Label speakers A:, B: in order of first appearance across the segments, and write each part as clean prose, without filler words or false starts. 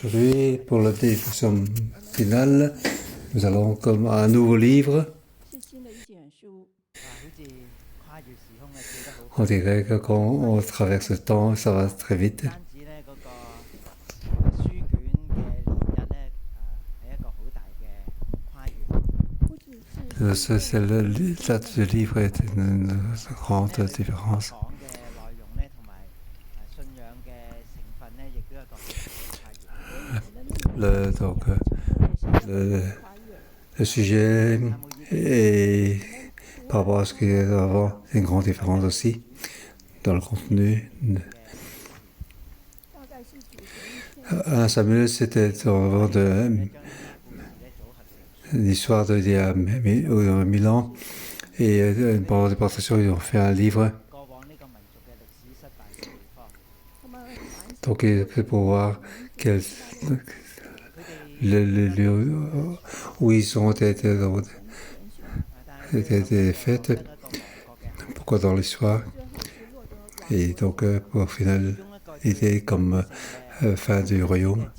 A: Aujourd'hui, pour la définition finale, nous allons comme un nouveau livre. On dirait que quand on traverse le temps, ça va très vite. La date du livre est une grande différence. Le sujet et par rapport à ce qu'il y a avant, une grande différence aussi dans le contenu. 1 Samuel, c'était l'histoire d'il y a 1000 ans. Et pendant la déportation, ils ont fait un livre. Donc, c'est pour voir le lieu où ils ont été faites, pourquoi dans l'histoire. Et donc, au final, il était comme fin du royaume.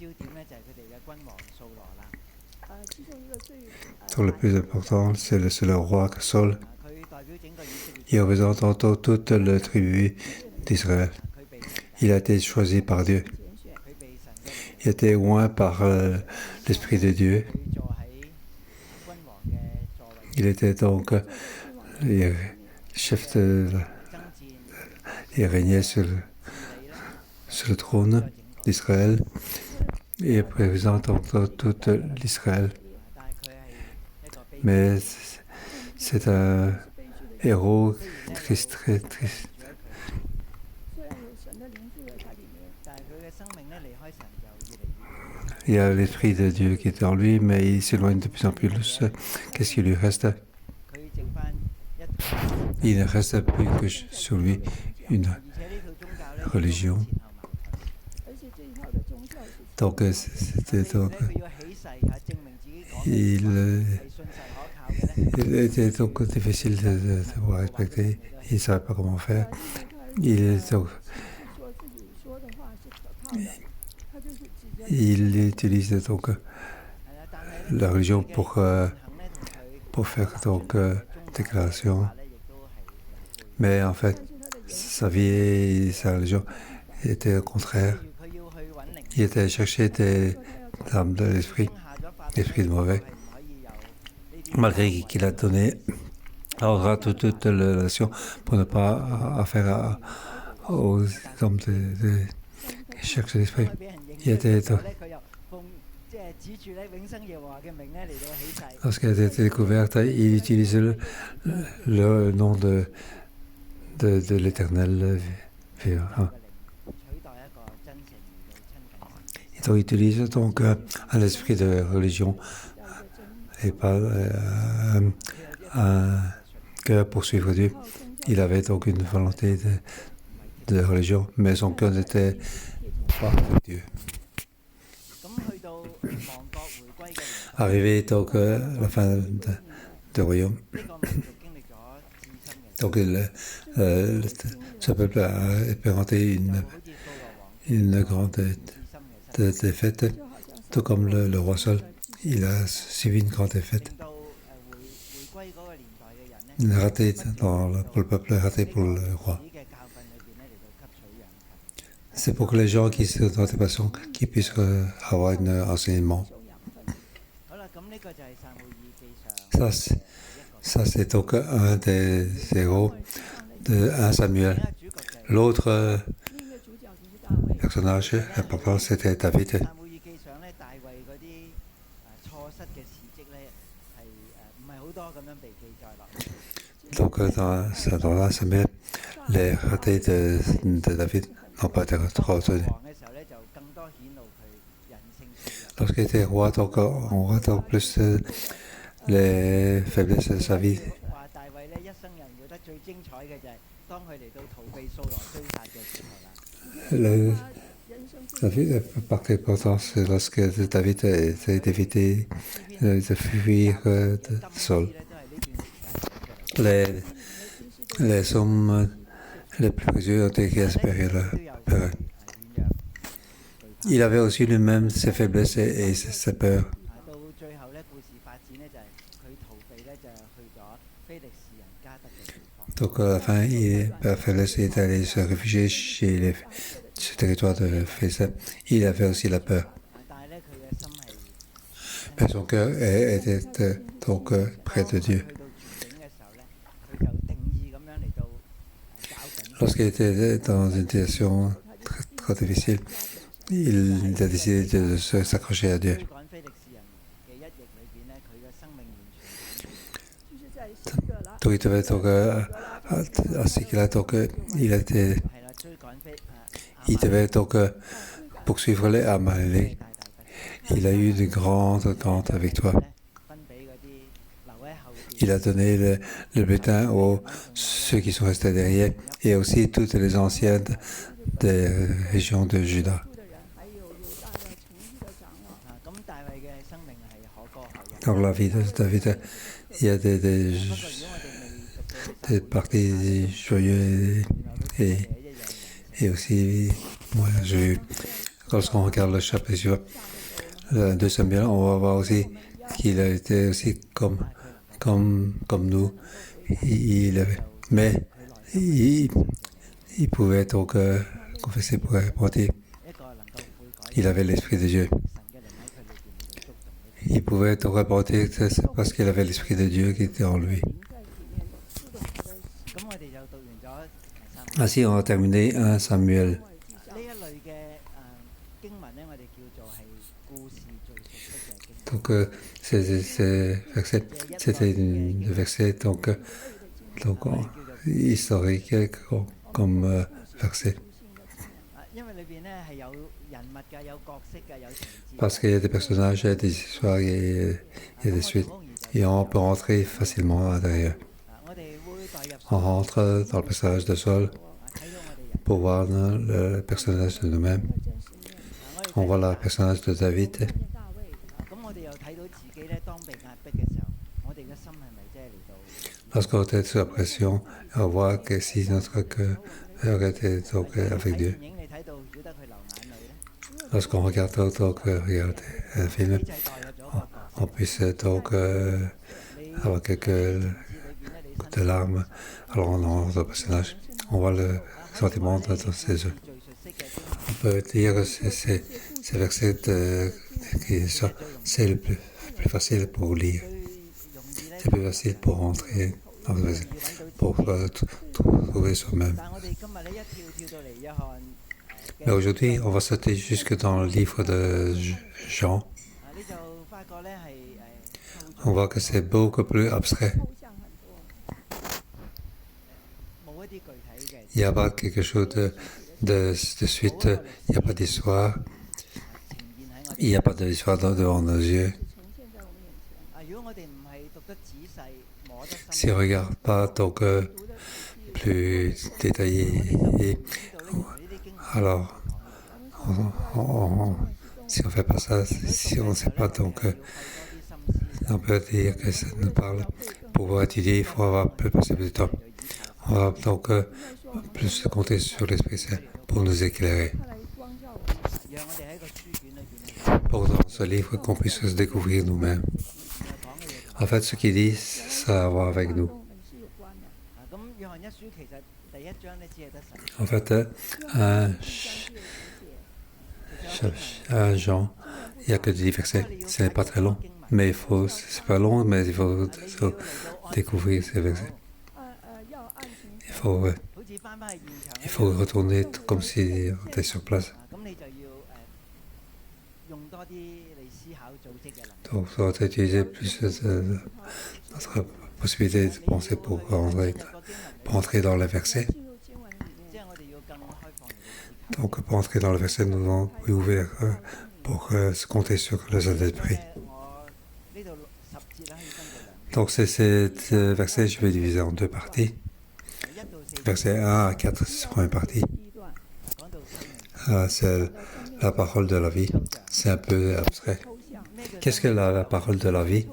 A: Donc, le plus important, c'est le roi Saul. Il représente toute la tribu d'Israël. Il a été choisi par Dieu. Il a été oint par l'Esprit de Dieu. Il était donc chef il régnait sur le trône d'Israël et il représente donc toute l'Israël. Mais c'est un héros triste, très triste. Il y a l'Esprit de Dieu qui est en lui, mais il s'éloigne de plus en plus. Qu'est-ce qui lui reste? Il ne reste plus que sur lui une religion. Donc, c'était donc... Il était donc difficile de respecter. Il ne savait pas comment faire. Il utilise donc la religion pour faire donc déclaration. Mais en fait, sa vie et sa religion étaient au contraire. Il était chercher des âmes de l'esprit de mauvais. Malgré qu'il a donné ordre à toute la nation pour ne pas affaire aux hommes de cherche l'esprit. Il était lorsqu'elle a été découverte, il utilise le nom de l'Éternel. Il utilise donc un esprit de religion et pas un cœur pour suivre Dieu. Il avait donc une volonté de religion, mais son cœur n'était pas avec Dieu. Arrivé donc à la fin du royaume, donc ce peuple a expérimenté une grande défaite, tout comme le roi Saul. Il a suivi une grande défaite. Raté pour le peuple, raté pour le roi. C'est pour que les gens qui sont dans des passions qui puissent avoir un enseignement. Ça c'est donc un des héros de 1 Samuel. L'autre personnage important, c'était David. Donc dans 1 Samuel, les ratés de David n'ont pas été retenus. Lorsqu'il était roi, donc on voit donc plus les faiblesses de sa vie. David, par quelle importance, lorsque David a essayé d'éviter de fuir de Saul. Les hommes les plus précieux ont été espérés là. Il avait aussi lui-même ses faiblesses et ses peurs. Donc à la fin, Père Félix est allé se réfugier chez ce territoire de Félix. Il avait aussi la peur. Mais son cœur était donc près de Dieu. Lorsqu'il était dans une situation très, très difficile, il a décidé de s'accrocher à Dieu. Donc il devait donc à ce qu'il a donc il devait donc poursuivre les Amalek. Il a eu de grandes victoires. Il a donné le butin aux ceux qui sont restés derrière et aussi toutes les anciennes des régions de Juda. Dans la vie de David, il y a des parties joyeuses et aussi, moi, lorsqu'on regarde le chapitre, le 2 Samuel, on va voir aussi qu'il a été aussi comme nous. Mais il pouvait donc confesser pour repentir. Il avait l'Esprit de Dieu. Il pouvait donc repentir parce qu'il avait l'Esprit de Dieu qui était en lui. Ainsi, on a terminé 1 Samuel. Donc, ces versets, c'était des versets donc historiques comme versets. Parce qu'il y a des personnages, il y a des histoires, il y a des suites. Et on peut rentrer facilement à l'intérieur. On rentre dans le personnage de Saul pour voir le personnage de nous-mêmes. On voit le personnage de David. Lorsqu'on est sous la pression, on voit que si notre cœur était donc avec Dieu. Lorsqu'on regarde un film, on puisse donc avoir quelques gouttes de larmes. Alors on rentre dans le personnage. On voit le sentiment dans ses yeux. On peut dire que ces versets c'est le plus facile pour lire. C'est plus facile pour rentrer dans le verset, pour trouver soi-même. Mais aujourd'hui, on va sauter jusque dans le livre de Jean. On voit que c'est beaucoup plus abstrait. Il n'y a pas quelque chose de suite, il n'y a pas d'histoire. Il n'y a pas d'histoire devant nos yeux. Si on ne regarde pas donc plus détaillé, alors si on ne fait pas ça, si on ne sait pas donc on peut dire que ça nous parle. Pour pouvoir étudier, il faut avoir plus de temps. On va donc plus compter sur l'Esprit Saint pour nous éclairer. Pour dans ce livre qu'on puisse se découvrir nous-mêmes. En fait, ce qu'il dit, ça a à voir avec nous. En fait, un Jean, il n'y a que 10 versets. Ce n'est pas très long, mais c'est pas long, mais il faut découvrir ces versets. Il faut retourner comme si on était sur place. Donc, on va utiliser plus notre possibilité de penser pour entrer dans le verset. Donc, pour entrer dans le verset, nous devons ouvrir pour se compter sur le Saint-Esprit. Donc, ces versets, je vais diviser en deux parties. Versets 1 à 4, c'est la première partie. C'est la parole de la vie. C'est un peu abstrait. Qu'est-ce que la parole de la vie?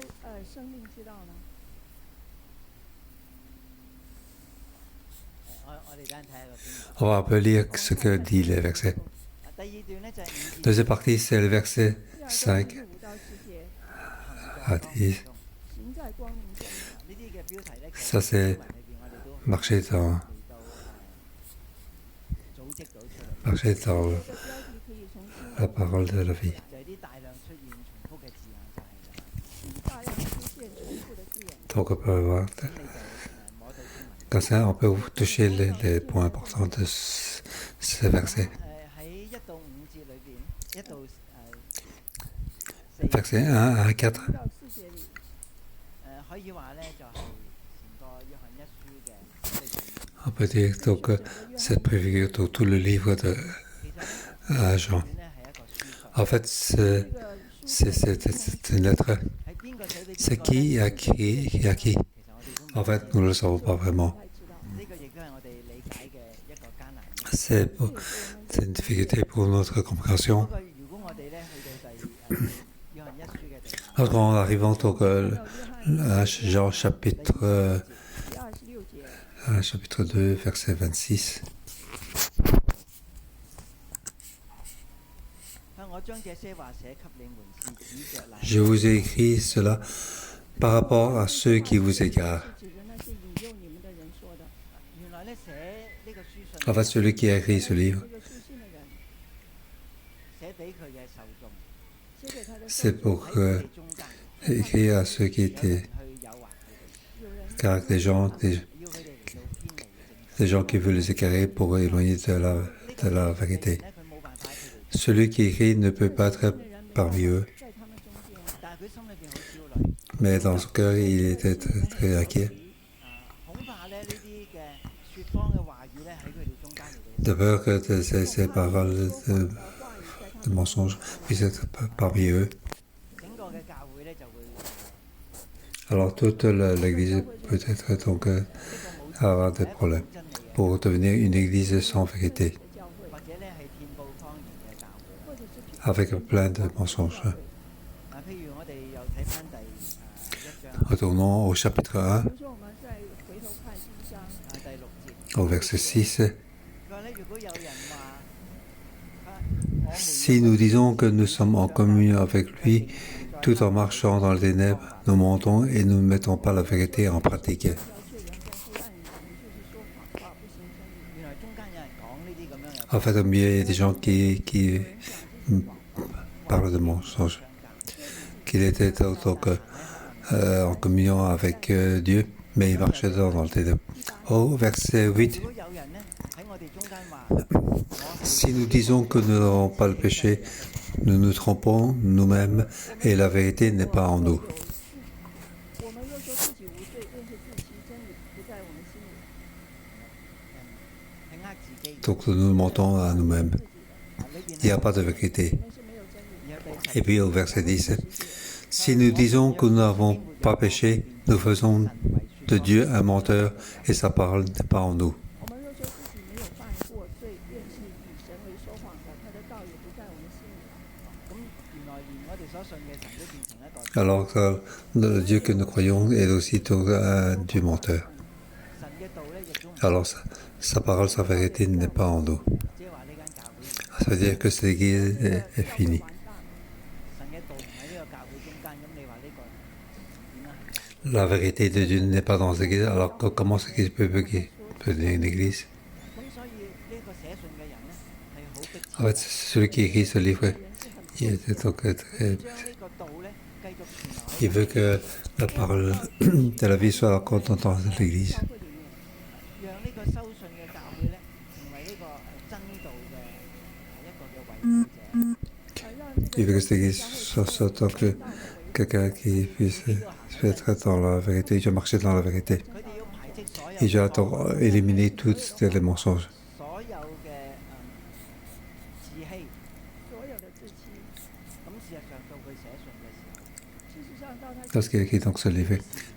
A: On va un peu lire ce que dit les versets. Deuxième partie, c'est le verset 5 à 10. Ça, c'est marcher dans la parole de la vie. Donc, on peut voir, comme ça, on peut toucher les points importants de ce verset. Verset 1 à 4. On peut dire donc cette préfigure de tout le livre de Jean. En fait, c'est une lettre. C'est qui a qui? En fait, nous ne le savons pas vraiment. C'est une difficulté pour notre compréhension. Alors, en arrivant donc à Jean chapitre 2, verset 26. Je vous ai écrit cela par rapport à ceux qui vous égarent. En fait, celui qui a écrit ce livre, c'est pour écrire à ceux qui étaient, car des gens qui veulent les égarer pour éloigner de la vérité. Celui qui écrit ne peut pas être parmi eux, mais dans son cœur, il était très inquiet. De peur que ces paroles de mensonges puissent être parmi eux. Alors toute l'Église peut être donc avoir des problèmes pour devenir une Église sans vérité, avec plein de mensonges. Retournons au chapitre 1, au verset 6. Si nous disons que nous sommes en communion avec lui, tout en marchant dans les ténèbres, nous mentons et nous ne mettons pas la vérité en pratique. En fait, au milieu, il y a des gens qui parlent de mensonges, qu'il était donc en communion avec Dieu, mais il marchait dans le ténèbre. Au verset 8. Si nous disons que nous n'avons pas le péché, nous nous trompons nous-mêmes et la vérité n'est pas en nous. Donc nous mentons à nous-mêmes. Il n'y a pas de vérité. Et puis au verset 10, si nous disons que nous n'avons pas péché, nous faisons de Dieu un menteur et sa parole n'est pas en nous. Alors que le Dieu que nous croyons est aussi un Dieu menteur. Alors sa parole, sa vérité n'est pas en nous. Ça veut dire que cette église est finie. La vérité de Dieu n'est pas dans l'église, alors comment cette église peut devenir une église? En fait, celui qui écrit ce livre, il veut que la parole de la vie soit encore dans l'église. Il veut que cette église soit tant que quelqu'un qui puisse être dans la vérité, il doit marcher dans la vérité. Il doit éliminer tous les mensonges. Parce qu'il écrit donc ce livre.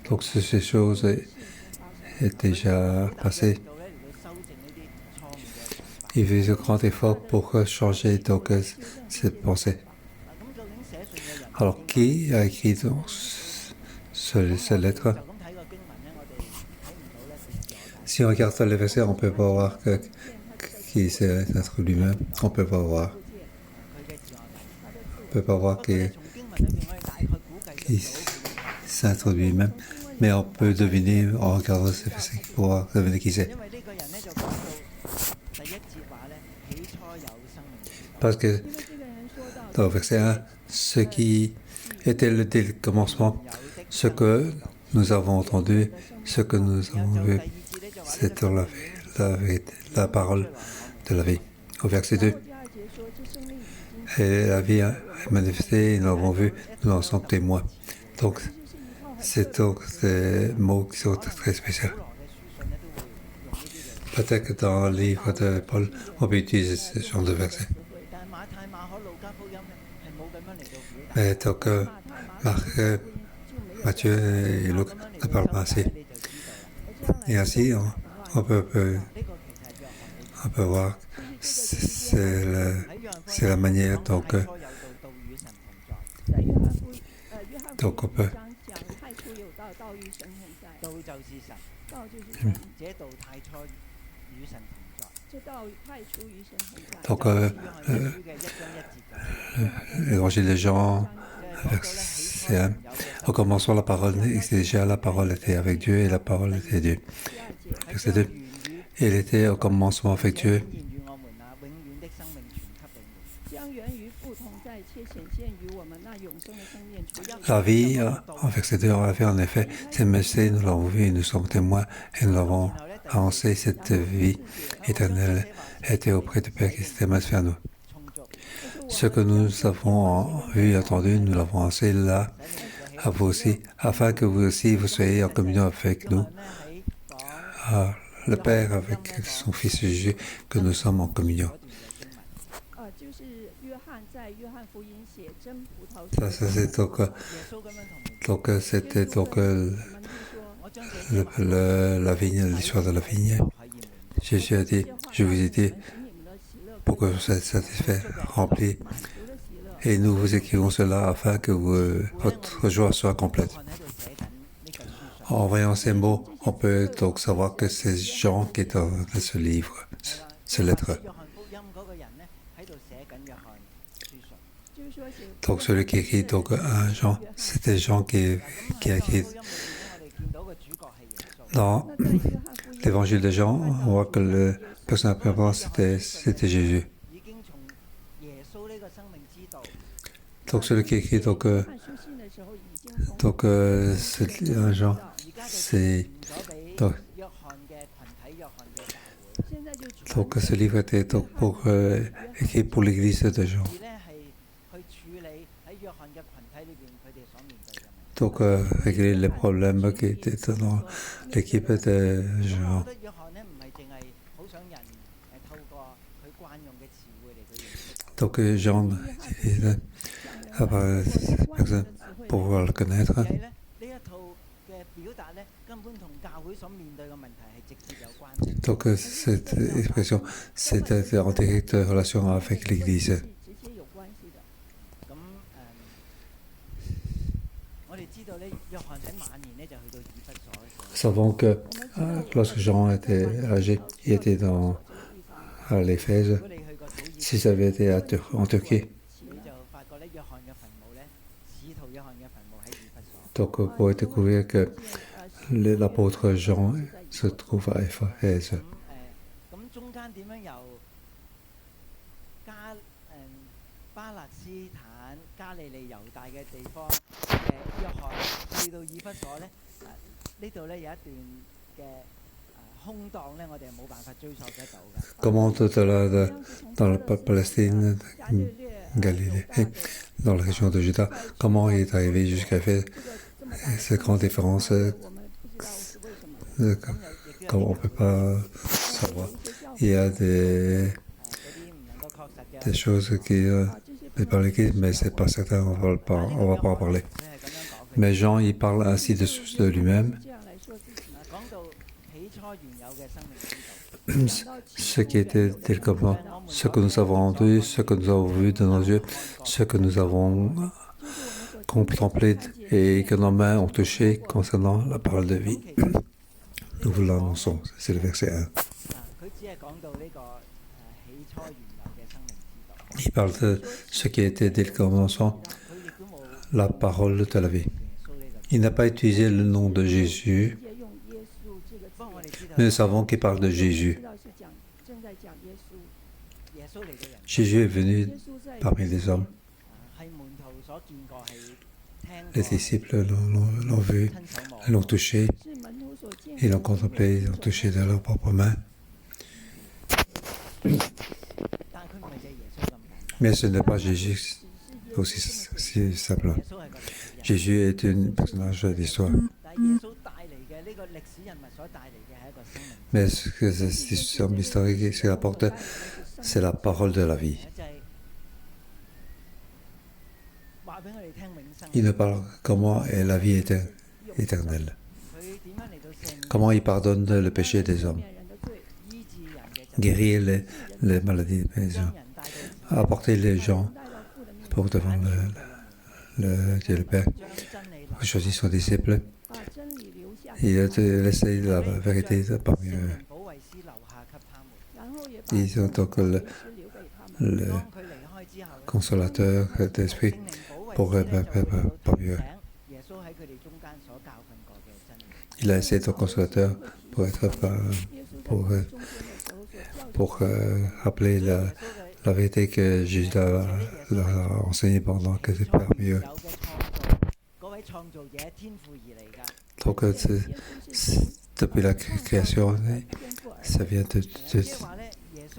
A: Donc ces choses est déjà passées. Il fait un grand effort pour changer donc cette pensée. Alors, qui a écrit donc cette lettre? Si on regarde les versets, on peut pas voir qui c'est être lui-même. On peut pas voir. ne peut pas voir qui s'introduit lui-même, mais on peut deviner en regardant ces versets pour voir, deviner qui c'est. Parce que dans le verset 1, ce qui était dès le commencement, ce que nous avons entendu, ce que nous avons vu, c'est la parole de la vie. Au verset 2, et la vie est manifestée, nous l'avons vu, nous en sommes témoins. Donc, c'est donc des mots qui sont très spéciaux. Peut-être que dans le livre de Paul, on peut utiliser ce genre de versets. Mais donc, Marc, Matthieu et Luc ne parlent pas assez. Et ainsi, on peut voir, c'est la manière, donc on peut. Donc, l'évangile de Jean, verset 1, au commencement la parole existait déjà, la parole était avec Dieu et la parole était Dieu. Verset 2, il était au commencement avec Dieu. La vie, en verset 2, on l'a vu en effet, c'est Messie, nous l'avons vu et nous sommes témoins et nous l'avons annoncé, cette vie éternelle était auprès du Père qui s'était manifesté à nous. Ce que nous avons vu et entendu, nous l'avons annoncé là, à vous aussi, afin que vous aussi, vous soyez en communion avec nous, le Père avec son Fils Jésus, que nous sommes en communion. Ça c'est donc c'était donc la vigne, l'histoire de la vigne. Jésus a dit, je vous ai dit, pour que vous soyez satisfaits, remplis. Et nous vous écrivons cela afin que votre joie soit complète. En voyant ces mots, on peut donc savoir que c'est Jean qui est dans ce livre, ce lettre. Donc celui qui écrit donc Jean, c'était Jean qui a écrit. Dans l'évangile de Jean, on voit que le personnage principal c'était Jésus. Donc celui qui écrit donc Jean, c'est donc ce livre était donc écrit pour l'église de Jean. Donc régler les problèmes qui étaient dans l'équipe de Jean. Donc Jean utilise personne pour pouvoir le connaître. Donc cette expression, c'est en directe relation avec l'Église. Nous savons que lorsque Jean était âgé, il était à l'Éphèse. Si ça avait été en Turquie, donc on pourrait découvrir que l'apôtre Jean se trouve à Éphèse. Comment au-delà dans la Palestine, Galilée, dans la région de Juda, comment il est arrivé jusqu'à Éphèse? Cette grande différence, comme on ne peut pas savoir. Il y a des choses qui n'est pas l'écrit, mais c'est pas certain, on va pas en parler. Mais Jean, il parle ainsi de lui-même. Ce qui était tel comme ce que nous avons entendu, ce que nous avons vu de nos yeux, ce que nous avons contemplé et que nos mains ont touché concernant la parole de vie. Nous vous l'annonçons. C'est le verset 1. Il parle de ce qui a été dès le commencement, la parole de la vie. Il n'a pas utilisé le nom de Jésus, mais nous savons qu'il parle de Jésus. Jésus est venu parmi les hommes. Les disciples l'ont vu, l'ont touché, ils l'ont contemplé, ils l'ont touché de leurs propres mains. Mais ce n'est pas Jésus aussi simple. Jésus est un personnage d'histoire. Mais ce que cette histoire historique ce apporte, c'est la parole de la vie. Il nous parle comment est la vie éternelle. Comment il pardonne le péché des hommes. Guérir les maladies des gens. Apporter les gens pour devant Dieu le Père. Pour choisir son disciple. Il a laissé la vérité parmi eux. Ils ont donc le consolateur d'esprit parmi eux. Il a laissé son consolateur pour être pour rappeler la vérité que Jésus leur a enseignée pendant que c'était parmi eux. Donc, depuis la création, ça vient de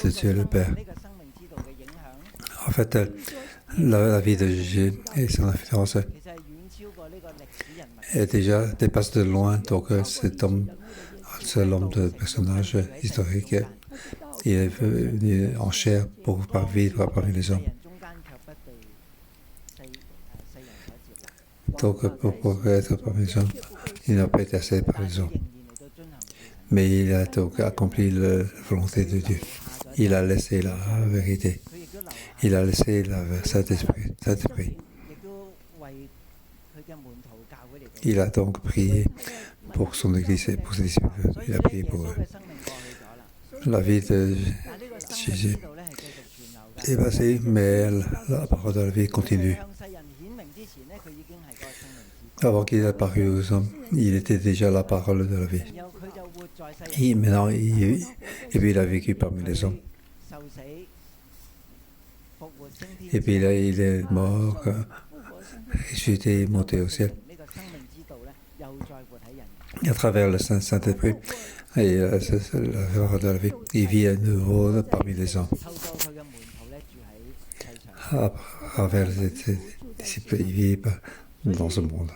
A: Dieu le Père. En fait, la vie de Jésus et son influence déjà dépasse de loin donc cet homme, l'homme de personnage historique. Il est venu en chair pour vivre parmi les hommes. Donc, pour être parmi les hommes, il n'a pas été assez par les hommes. Mais il a donc accompli la volonté de Dieu. Il a laissé la vérité. Il a laissé le Saint-Esprit. Il a donc prié pour son Église et pour ses disciples. Il a prié pour eux. La vie de Jésus est passée, mais la parole de la vie continue. Avant qu'il ait apparu aux hommes, il était déjà la parole de la vie. Et maintenant, puis il a vécu parmi les hommes. Et puis là, il est mort, ressuscité, monté au ciel. Et à travers le Saint-Esprit et la parole de la vie, il vit à nouveau parmi les hommes. À travers ses disciples, il vit dans ce monde.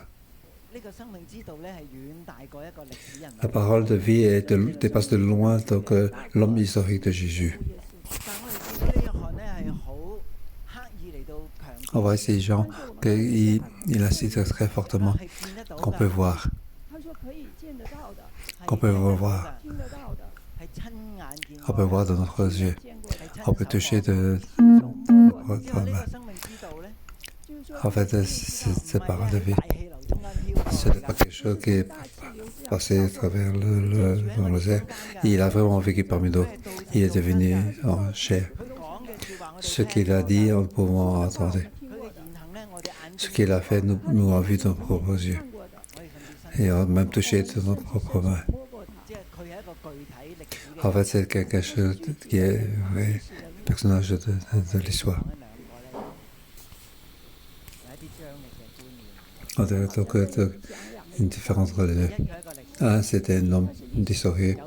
A: La parole de vie dépasse de loin donc, l'homme historique de Jésus. On voit ces gens qu'il insiste très fortement qu'on peut voir. Qu'on peut revoir. On peut voir de notre yeux. On peut toucher de notre main. En fait, cette parole de vie, ce n'est pas quelque chose qui est passé à travers le air. Il a vraiment vécu parmi nous. Il est devenu en chair. Ce qu'il a dit, nous pouvons entendre. Ce qu'il a fait, nous avons vu de nos propres yeux. Et on a même touché de nos propres mains. En fait, c'est quelque chose qui est un personnage de l'histoire. On a donc une différence entre les deux. Un, c'était un homme d'historique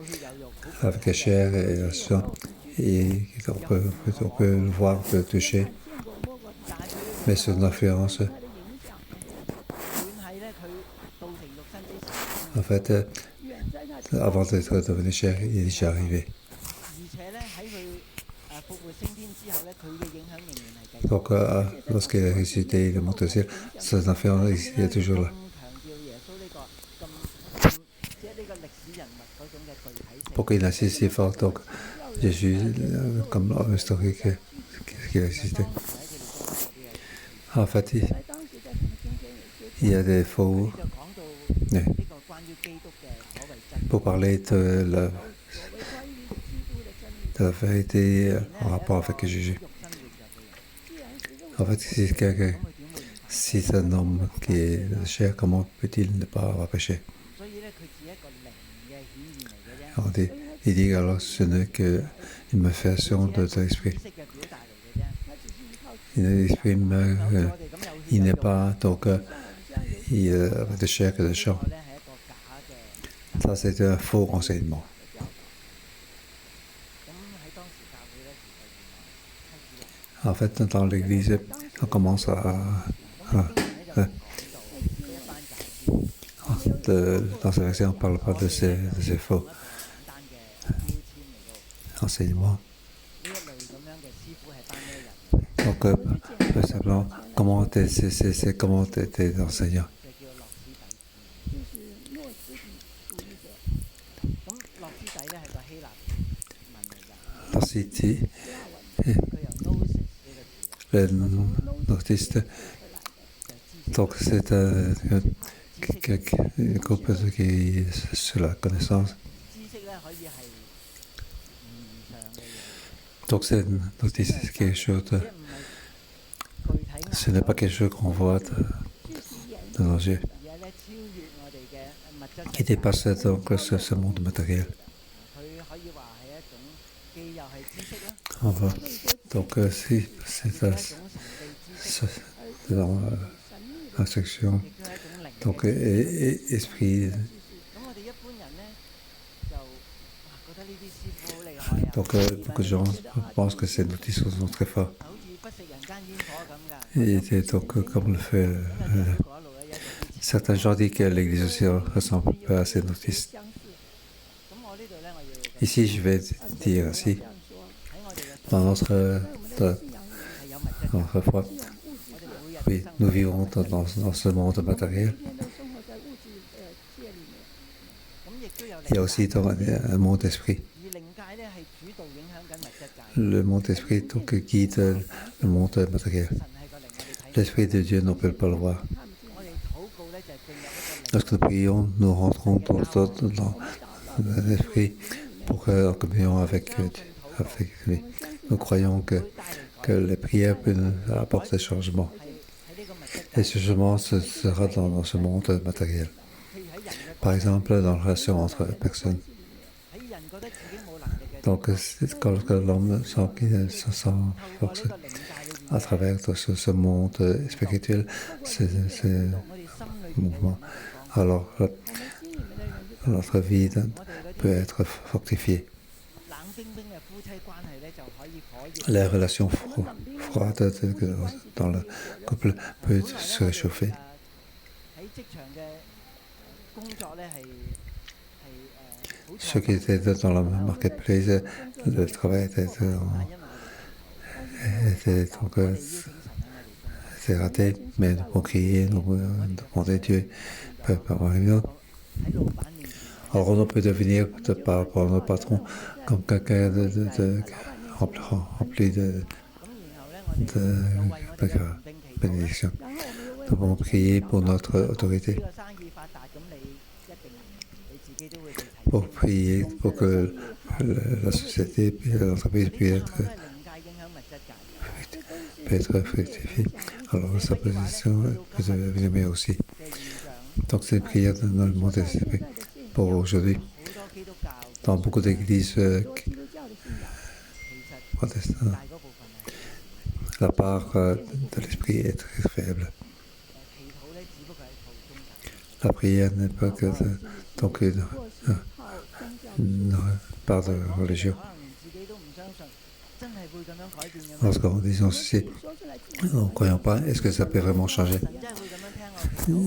A: avec la chair et le sang. Et on peut le voir, on peut le toucher. Mais son influence, en fait, avant d'être devenu chair, il est déjà arrivé. Donc, lorsqu'il est ressuscité, il est monté au ciel, son influence est toujours là. Pourquoi il insiste si fort, donc, Jésus, comme homme historique, qui a existé. En fait, il y a des faux. Oui. Pour parler de la vérité en rapport avec Jésus. En fait, si c'est un homme qui est de chair, comment peut-il ne pas avoir péché? Il dit alors ce n'est qu'une manifestation de l'esprit. Il exprime il n'est pas donc de chair que de chair. Ça, c'est un faux enseignement. En fait, dans l'Église, on commence dans ce verset, on ne parle pas de ces faux enseignements. Donc, tout simplement, comment t'es enseignant? Le notiste, donc c'est un groupe qui est sur la connaissance. Donc c'est notice quelque chose ce n'est pas quelque chose qu'on voit dans nos yeux, qui dépasse donc ce monde matériel. Enfin, donc si c'est dans la section, donc esprit. Donc beaucoup de gens pensent que ces outils sont très forts. Et donc comme le fait certains gens disent que l'Église aussi ressemble un peu à ces notices. Ici, je vais dire ainsi, dans notre foi, oui, nous vivons dans ce monde matériel. Il y a aussi un monde d'esprit. Le monde d'esprit donc, guide le monde matériel. L'Esprit de Dieu ne peut pas le voir. Lorsque nous prions, nous rentrons dans l'Esprit pour en communion avec lui. Nous croyons que les prières peuvent apporter changement. Et ce changement sera dans ce monde matériel. Par exemple, dans la relation entre personnes. Donc, quand l'homme sent qu'il se sent force à travers ce monde spirituel, ce mouvement, alors notre vie peut être fortifiée. Les relations froides dans le couple peuvent se réchauffer. Ceux qui étaient dans la marketplace, le travail était raté, mais pour crier, nous demander Dieu peut avoir une autre. Alors on peut devenir, par rapport à notre patron, comme quelqu'un rempli de bénédiction. Nous pouvons prier pour notre autorité. Pour prier pour que la société et l'entreprise puissent être fructifiée. Alors sa position peut devenir aussi. Donc c'est une prière dans le monde d'esprit pour aujourd'hui. Dans beaucoup d'églises protestantes, la part de l'esprit est très faible. La prière n'est pas que donc une part de religion. Lorsqu'on dit ceci, nous ne croyons pas, est-ce que ça peut vraiment changer?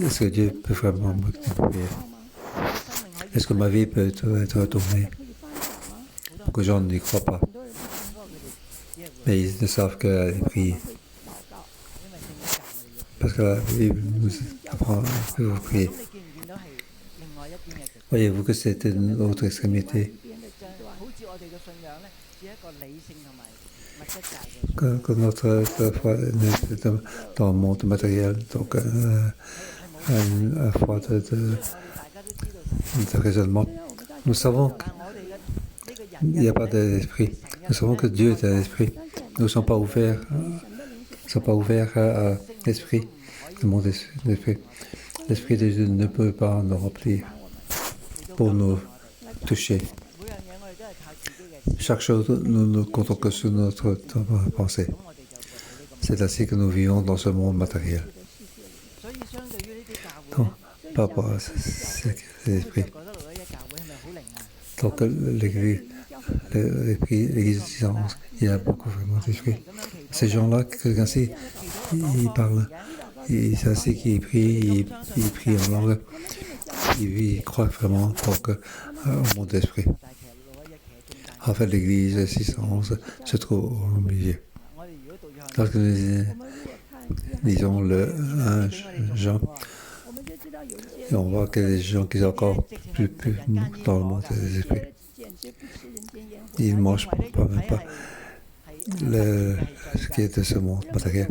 A: Est-ce que Dieu peut vraiment m'occuper? Est-ce que ma vie peut être retournée? Beaucoup de gens n'y croient pas. Mais ils ne savent qu'aller prier. Parce que la Bible nous apprend à prier. Voyez-vous que c'est une autre extrémité. Que notre foi est dans le monde matériel, donc une foi de raisonnement. Nous savons qu'il n'y a pas d'esprit. Nous savons que Dieu est un esprit. Nous ne sommes pas ouverts sont pas ouverts à l'esprit, le monde d'esprit. L'esprit de Dieu ne peut pas nous remplir pour nous toucher. Chaque chose, nous ne comptons que sur notre pensée. C'est ainsi que nous vivons dans ce monde matériel. Donc, par rapport à cet esprit. Donc, l'église d'existence, il y a beaucoup vraiment d'esprit. Ces gens-là, ainsi, ils parlent, c'est ainsi qu'ils prient, ils prient en langue, ils croient vraiment au monde d'esprit. En fait, l'église d'existence se trouve au milieu. Lorsque nous lisons le 1 Jean, et on voit qu'il y a des gens qui sont encore plus dans le monde des esprits. Ils ne mangent pas, même pas ce qui est de ce monde matériel.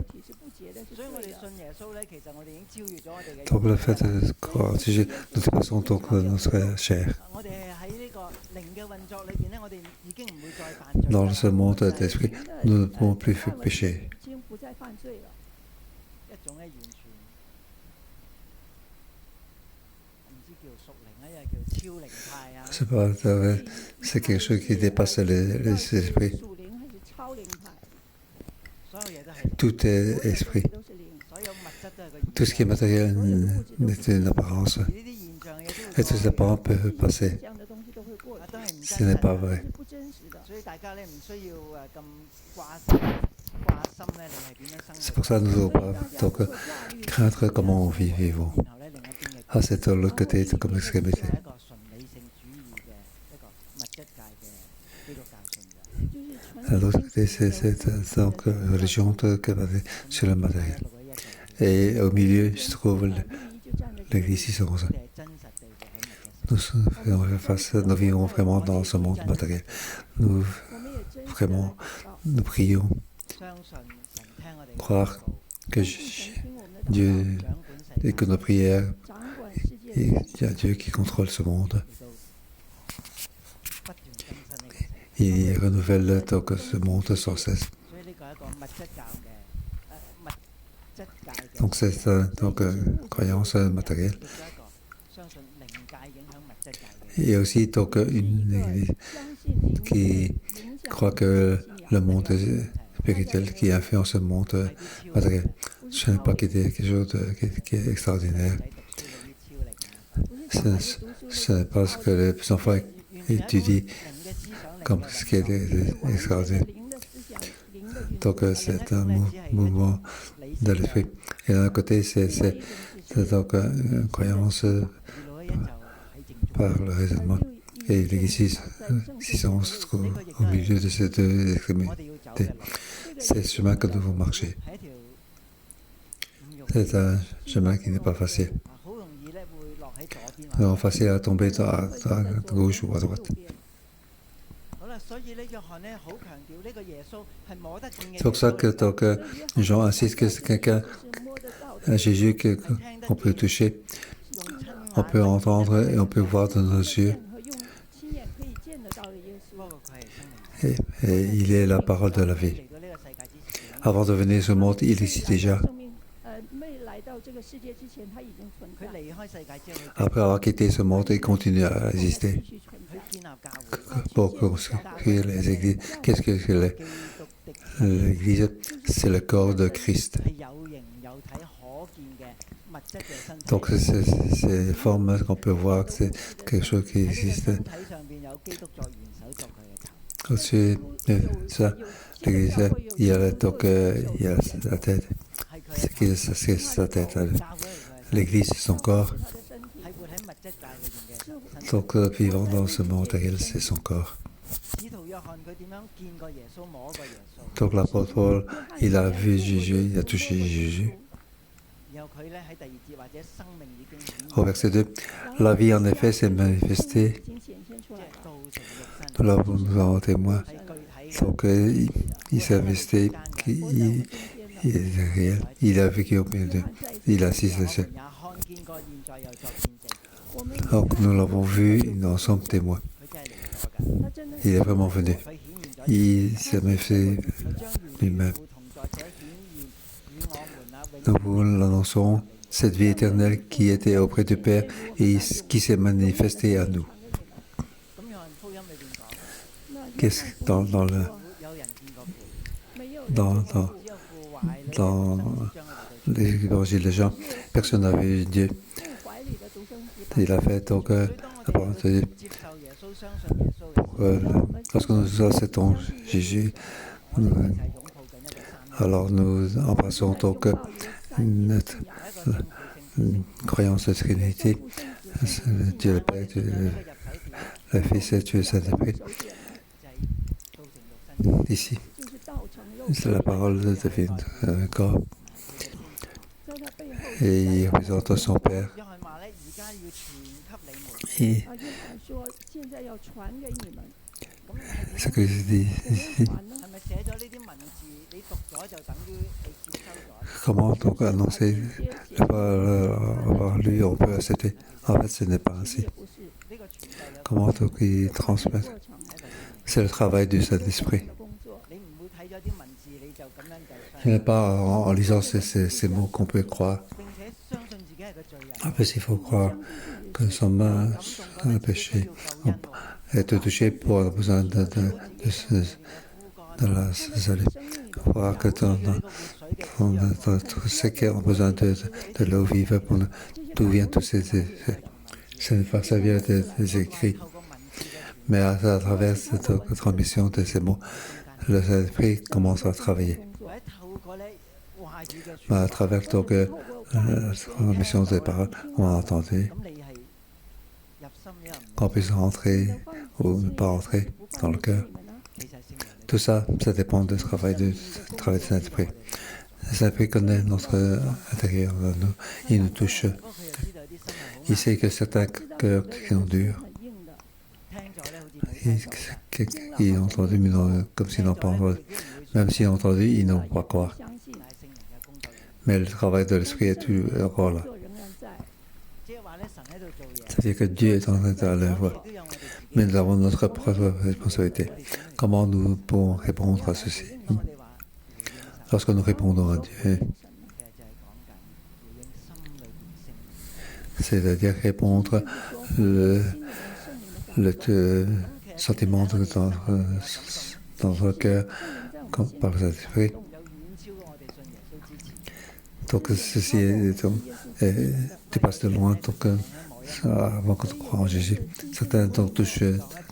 A: Donc le fait de croire, de toute façon, donc notre chair. Dans ce monde d'esprit, nous ne pouvons plus pécher. C'est quelque chose qui dépasse les esprits. Tout est esprit. Tout ce qui est matériel est une apparence. Et toutes les apparences peuvent passer. Ce n'est pas vrai. C'est pour ça que nous ne devons pas craindre comment on vivons. C'est de l'autre côté, comme l'extrémité. À l'autre côté, c'est donc religion basée sur le matériel. Et au milieu se trouve l'église ici. Nous vivons vraiment dans ce monde matériel. Nous prions, croire que Dieu et que nos prières, il y a Dieu qui contrôle ce monde. Il renouvelle donc ce monde sans cesse. Donc c'est une croyance matérielle. Il y a aussi donc une église qui croit que le monde spirituel qui influence le monde matériel. Je ne sais pas qu'il y ait quelque chose qui est extraordinaire. Ce n'est pas ce que les enfants étudient comme ce qui est extraordinaire. Donc c'est un mouvement de l'esprit. Et d'un côté, c'est donc une croyance par le raisonnement. Et l'église on se trouve au milieu de ces deux extrémités. C'est le chemin que nous devons marcher. C'est un chemin qui n'est pas facile. C'est facile à tomber à gauche ou à droite. C'est pour ça que Jean insiste que c'est quelqu'un, un Jésus qu'on peut toucher, on peut entendre et on peut voir dans nos yeux. Et il est la parole de la vie. Avant de venir ce monde, il existe déjà. Après avoir quitté ce monde, il continue à exister. Pour construire les églises. Qu'est-ce que c'est l'Église? C'est le corps de Christ. Donc ces formes qu'on peut voir, c'est quelque chose qui existe. Au-dessus de ça, l'Église, il y a la tête. C'est sa tête. L'Église, c'est son corps. Donc, vivant dans ce monde matériel, c'est son corps. Donc, l'apôtre Paul, il a vu Jésus, il a touché Jésus. Au verset 2, la vie en effet s'est manifestée. Nous l'avons en témoin. Donc, il s'est manifesté, il est réel, il a vécu au milieu d'eux, il assiste à ça. Donc, nous l'avons vu, nous en sommes témoins. Il est vraiment venu. Il s'est manifesté lui-même. nous vous l'annonçons, cette vie éternelle qui était auprès du Père et qui s'est manifestée à nous. Qu'est-ce dans les évangiles de Jean, personne n'a vu Dieu. Il a fait donc la parole de Dieu. Lorsque nous acceptons Jésus, alors nous embrassons donc notre croyance de Trinité, Dieu le Père, Dieu le Fils et Dieu le Saint-Esprit. Ici, c'est la parole de corps. Et il représente son Père. Et ce que je dis ici, comment donc annoncer avoir lu, on peut accepter. En fait, ce n'est pas ainsi. Comment donc il transmettre? C'est le travail du Saint-Esprit. Ce n'est pas en lisant ces mots qu'on peut croire. En fait, il faut croire que son main a péché, être touché pour avoir besoin de la salut. Croire que tous ceux qui ont besoin de l'eau vive, d'où viennent tous ces ce n'est pas ça vient des écrits. Mais à travers cette transmission de ces mots, le Saint-Esprit commence à travailler. Mais à travers donc, la transmission des paroles, on a entendu qu'on puisse rentrer ou ne pas rentrer dans le cœur. Tout ça, ça dépend du travail du Saint-Esprit. Le Saint-Esprit connaît notre intérieur de nous. Il nous touche. Il sait que certains cœurs qui sont durs, ils ont entendu, mais comme s'ils n'ont pas entendu. Même s'ils ont entendu, ils n'ont pas croire. Mais le travail de l'Esprit est encore là. C'est-à-dire que Dieu est en train de l'œuvre. Mais nous avons notre propre responsabilité. Comment nous pouvons répondre à ceci? Lorsque nous répondons à Dieu, c'est-à-dire répondre le sentiment dans notre cœur par le Saint-Esprit. Donc ceci tu passes de loin donc, avant que tu crois en Jésus. Certains donc touchent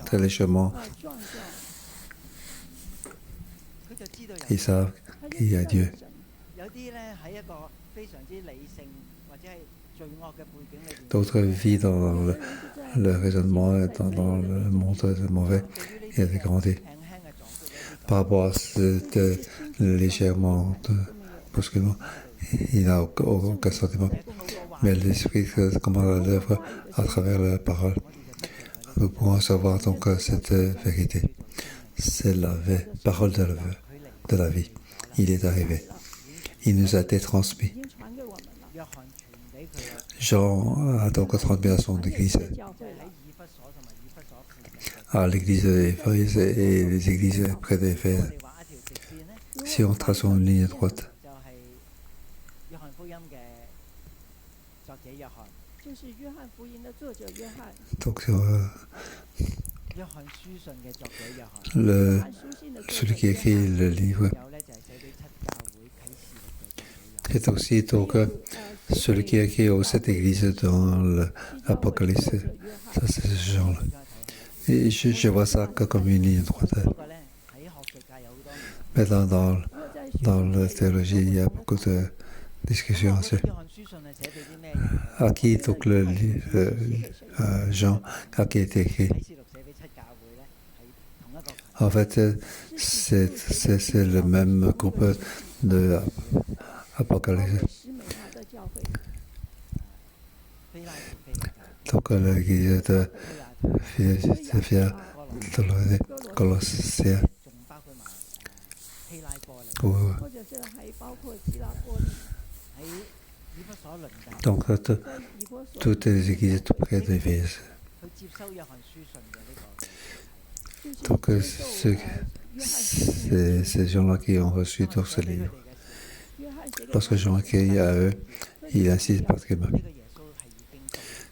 A: très légèrement. Ils savent qu'il y a Dieu. D'autres vivent dans le raisonnement, dans le monde mauvais et de grandir. Par rapport à ce légèrement bousculement, il n'a aucun sentiment. Mais l'Esprit commence à l'œuvre à travers la parole. Nous pouvons savoir donc cette vérité. C'est la parole de la vie. Il est arrivé. Il nous a été transmis. Jean a donc transmis à son église, à l'église d'Éphèse et les églises près d'Éphèse. Si on trace une ligne droite, donc celui qui écrit le livre est aussi donc celui qui a écrit cette église dans l'Apocalypse. Ça, c'est ce genre-là. Et je vois ça comme une ligne droite. Mais dans la théologie, il y a beaucoup de discussions dessus. À qui donc Jean, à qui est écrit? En fait, c'est le même groupe de Apocalypse. Donc l'église de Philadelphie, de Colossiens, donc toutes les églises tout près d'Éphèse. Donc c'est ces gens-là qui ont reçu dans ce livre. lorsque Jean écrit à eux, il insiste particulièrement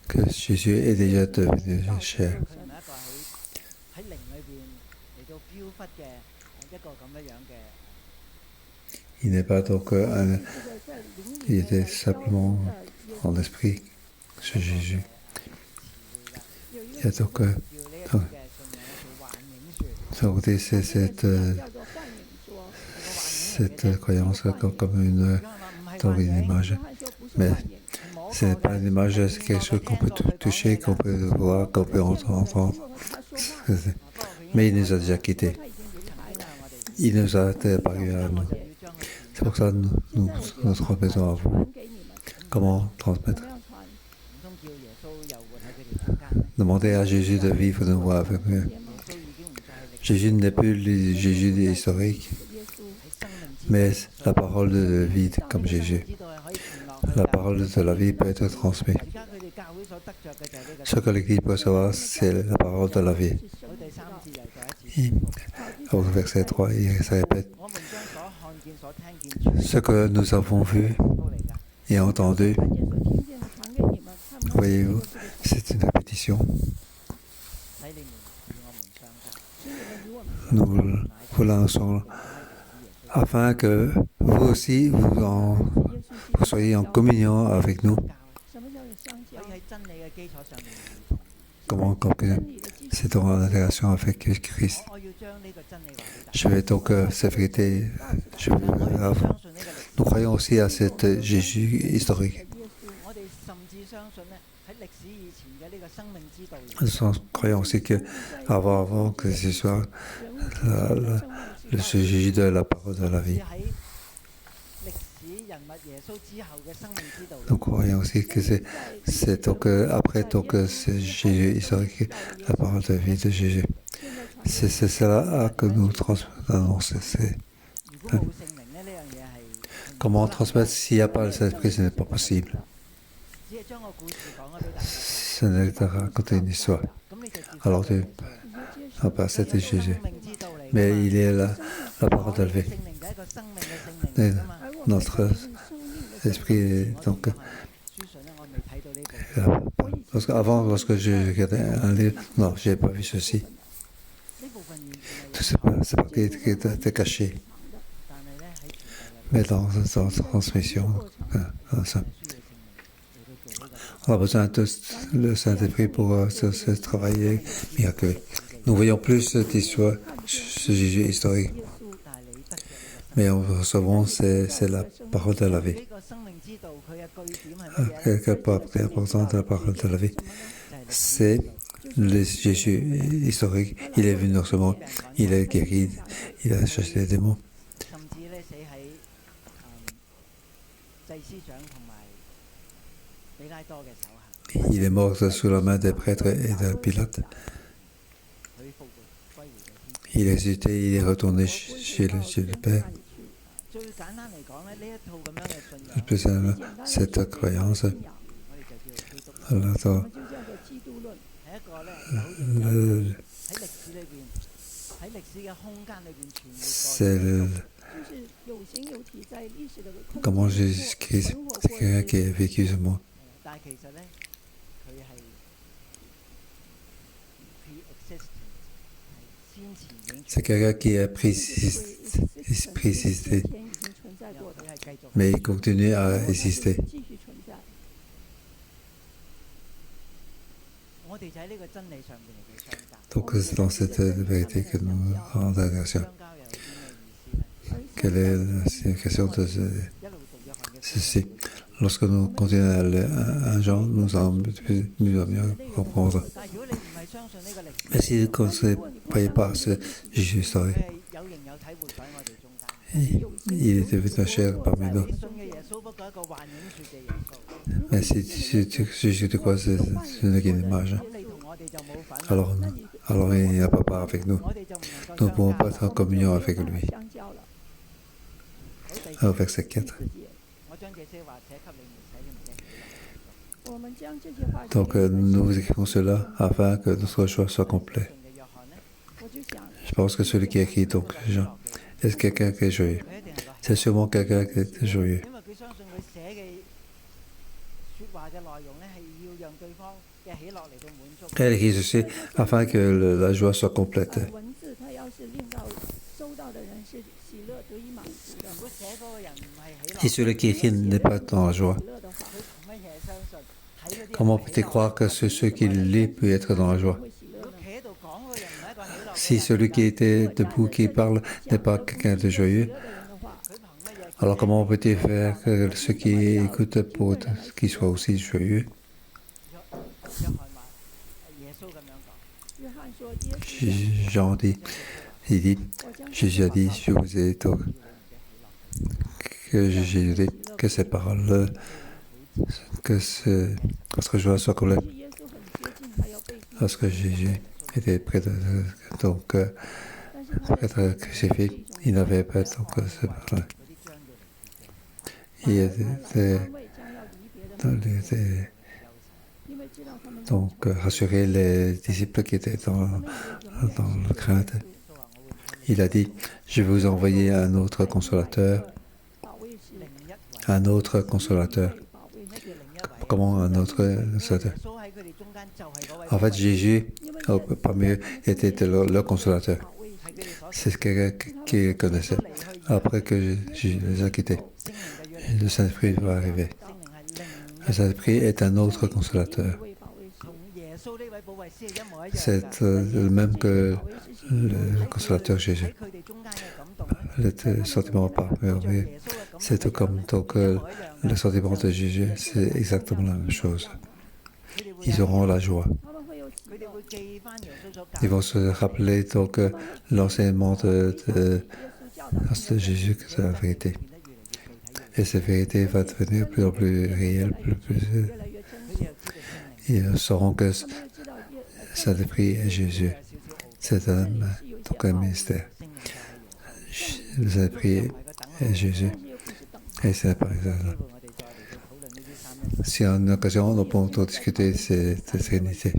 A: que Jésus est déjà devenu chair. Il n'est pas donc il était simplement en esprit chez Jésus. Il y a donc c'est cette croyance comme une image. Mais ce n'est pas une image, c'est quelque chose qu'on peut toucher, qu'on peut voir, qu'on peut entendre. Mais il nous a déjà quittés. Il nous a apparu à nous. C'est pour ça que nous transmettons à vous. Comment transmettre? Demandez à Jésus de vivre de nous avec nous. Jésus n'est plus le Jésus historique, mais la parole de vie comme Jésus. La parole de la vie peut être transmise. Ce que l'Église peut savoir, c'est la parole de la vie. Au verset 3, il se répète. Ce que nous avons vu et entendu, voyez-vous, c'est une répétition. Nous vous lançons afin que vous aussi, vous soyez en communion avec nous. Comment comprendre? C'est en interaction avec Christ. Je vais donc cette vérité. Nous croyons aussi à cette Jésus historique. Nous croyons aussi que avant que ce soit le Jésus de la parole de la vie. Nous croyons aussi que c'est donc après donc c'est Jésus historique, la parole de la vie de Jésus. C'est cela que nous transmettons. Comment transmettre s'il n'y a pas le Saint-Esprit, ce n'est pas possible. Ce n'est pas raconter une histoire. Alors c'était Jésus. Mais il est la parole de la vie. Et notre esprit, donc, lorsque je regardais un livre, non, je n'ai pas vu ceci. Tout c'est pas qui était caché. Mais dans la transmission, on a besoin de le Saint-Esprit pour ce travail miraculeux. Nous voyons plus cette histoire, ce Jésus historique. Mais en recevant, c'est la parole de la vie. Quelque part important de la parole de la vie, c'est le Jésus historique. Il est venu dans ce monde, il a guéri, il a chassé les démons. Il est mort sous la main des prêtres et de Pilate. Il est ressuscité, il est retourné chez le Père. Le plus simple, cette croyance, c'est comment Jésus-Christ, c'est quelqu'un qui a vécu ce monde. C'est quelqu'un qui a persisté, mais il continue à exister. Donc c'est dans cette vérité que nous rendons attention. Quelle est la signification de ceci? Lorsque nous continuons à aller à un genre, nous allons mieux comprendre. Mais si vous ne croyez pas ce Jésus historique, il est devenu chair parmi nous. Mais si Jésus de quoi c'est une image. Alors il n'y a pas part avec nous. Nous ne pouvons pas être en communion avec lui. Au verset 4. Donc nous écrivons cela afin que notre choix soit complet. Je pense que celui qui écrit donc Jean, est-ce quelqu'un qui est joyeux? C'est sûrement quelqu'un qui est joyeux. Elle écrit ceci afin que la joie soit complète. Si celui qui écrit n'est pas dans la joie, comment peut-il croire que ceux qui lit peut être dans la joie? Si celui qui était debout, qui parle, n'est pas quelqu'un de joyeux, alors comment peut-il faire que ceux qui écoutent pour qu'ils soient aussi joyeux? Jean dit, il dit, Jésus a dit, je vous ai dit que Jésus dit que ces paroles, que votre joie soit complète. Lorsque Jésus était près d'être crucifié, il n'avait pas ce paroles. Il était donc rassurer les disciples qui étaient dans la crainte. Il a dit, je vais vous envoyer un autre consolateur. Un autre consolateur. Comment un autre consolateur? En fait, Jésus, parmi eux, était leur consolateur. C'est quelqu'un qu'ils connaissaient. Après que Jésus les a quittés, le Saint-Esprit va arriver. Le Saint-Esprit est un autre consolateur. C'est le même que le consolateur Jésus. Le sentiment parfait, c'est tout comme le sentiment de Jésus, c'est exactement la même chose. Ils auront la joie. Ils vont se rappeler l'enseignement de Jésus, que c'est la vérité. Et cette vérité va devenir de plus en plus réelle, ils sauront que Saint-Esprit est Jésus. C'est un mystère. Le Saint-Esprit est Jésus. Et c'est par exemple. Si en occasion, nous pouvons discuter de cette sérénité.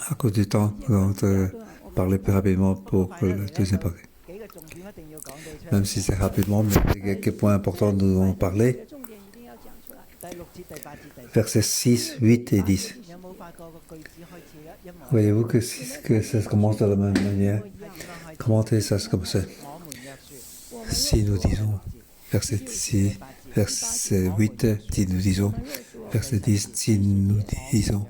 A: À cause du temps, nous allons parler plus rapidement pour le deuxième partie. Même si c'est rapidement, mais il y a quelques points importants nous devons parler. Versets 6, 8 et 10. Voyez-vous que ça commence de la même manière? Comment ça se commence? Si nous disons, verset 6, verset 8, si nous disons, verset 10, si nous disons.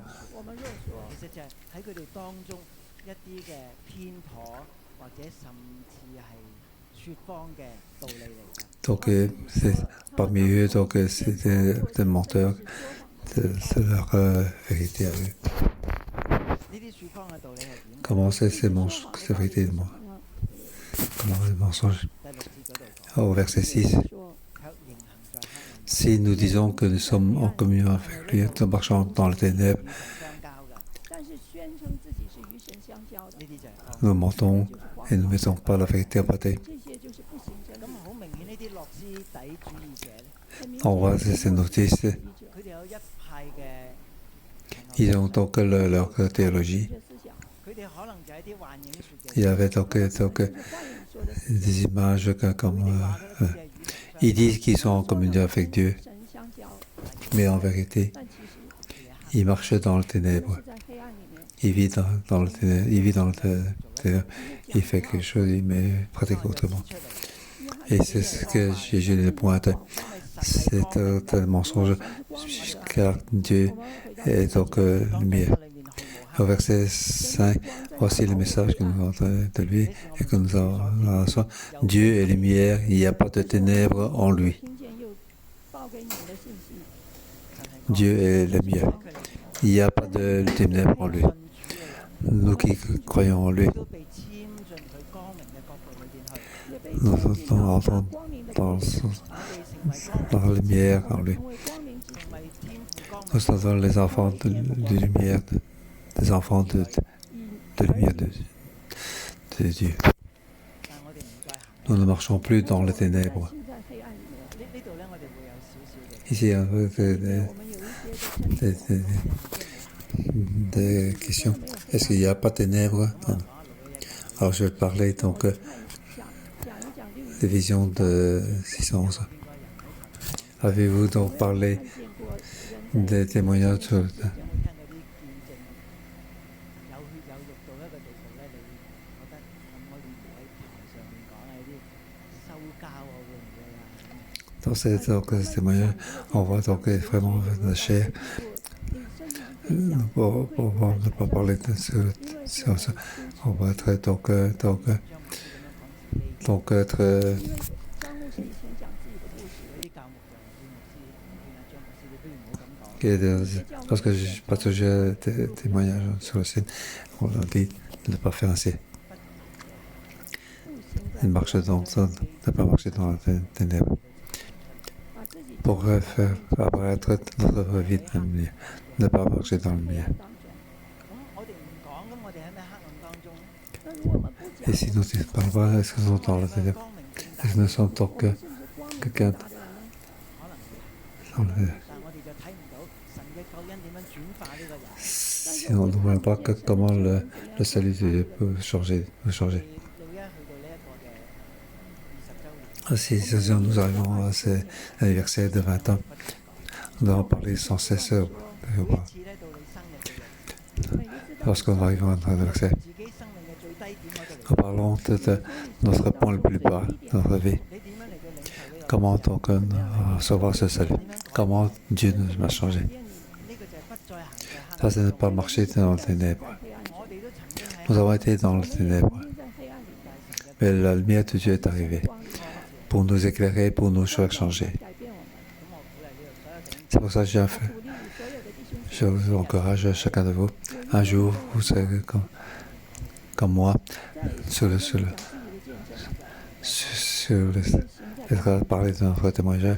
A: Donc, c'est parmi eux, donc c'est des menteurs, c'est leur vérité à eux. Comment c'est ces vérités de moi? Comment les mensonges? Au verset 6. Si nous disons que nous sommes en communion avec lui, nous marchons dans les ténèbres, nous mentons et nous ne mettons pas la vérité en pratique. On voit ces notices. Ils ont donc leur théologie. Il y avait donc des images comme ils disent qu'ils sont en communion avec Dieu, mais en vérité, ils marchent dans le ténèbre. Il vit dans le ténèbre, il fait quelque chose, mais pratique autrement. Et c'est ce que Jésus le pointe. C'est un mensonge, car Dieu est donc lumière. Au verset 5, voici le message que nous avons de lui et que nous avons. Dieu est lumière, il n'y a pas de ténèbres en lui. Dieu est lumière, il n'y a pas de ténèbres en lui. Nous qui croyons en lui, nous entrons dans la lumière en lui. Nous sommes les enfants de lumière, des enfants de lumière de Dieu. Nous ne marchons plus dans les ténèbres. Ici, un peu des questions. Est-ce qu'il n'y a pas de ténèbres? Non. Alors, je vais parler donc des visions de 611. Avez-vous donc parlé des témoignages sur le dans ces témoignages, on voit donc vraiment la chair. Pour ne pas parler de ça, on va être donc être parce que je partageais des témoignages sur le site, on a dit de ne pas faire ainsi. Il marche ne pas marcher dans la ténèbre. Pour faire apparaître notre vie dans le milieu, ne pas marcher dans le milieu. Et si nous ne parlons pas, est-ce que nous sommes dans la ténèbre? Est-ce que nous sommes donc quelqu'un dans le... Si on ne voit pas comment le salut de Dieu peut changer. Si nous arrivons à cet anniversaire de 20 ans, nous devons parler sans cesse. Lorsqu'on arrive à notre anniversaire, nous parlons de notre point le plus bas de notre vie. Comment donc recevoir ce salut? Comment Dieu nous a changé? Ça, c'est ne pas marcher dans les ténèbres. Nous avons été dans les ténèbres. Mais la lumière de Dieu est arrivée pour nous éclairer, pour nous faire changer. C'est pour ça que je vous encourage, chacun de vous. Un jour, vous serez comme moi, parler de notre témoignage,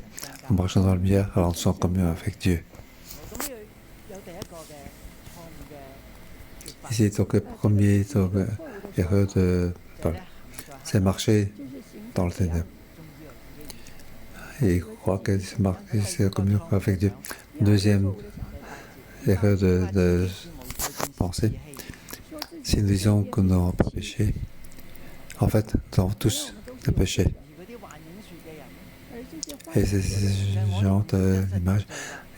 A: en marchant dans le lumière, alors nous sommes communion avec Dieu. Ici, donc, le premier erreur c'est marcher dans le ténèbre. Et croire que c'est la communion avec Dieu. Deuxième erreur de pensée, si nous disons que nous n'avons pas péché, en fait, nous avons tous le péché. Et ces gens de l'image,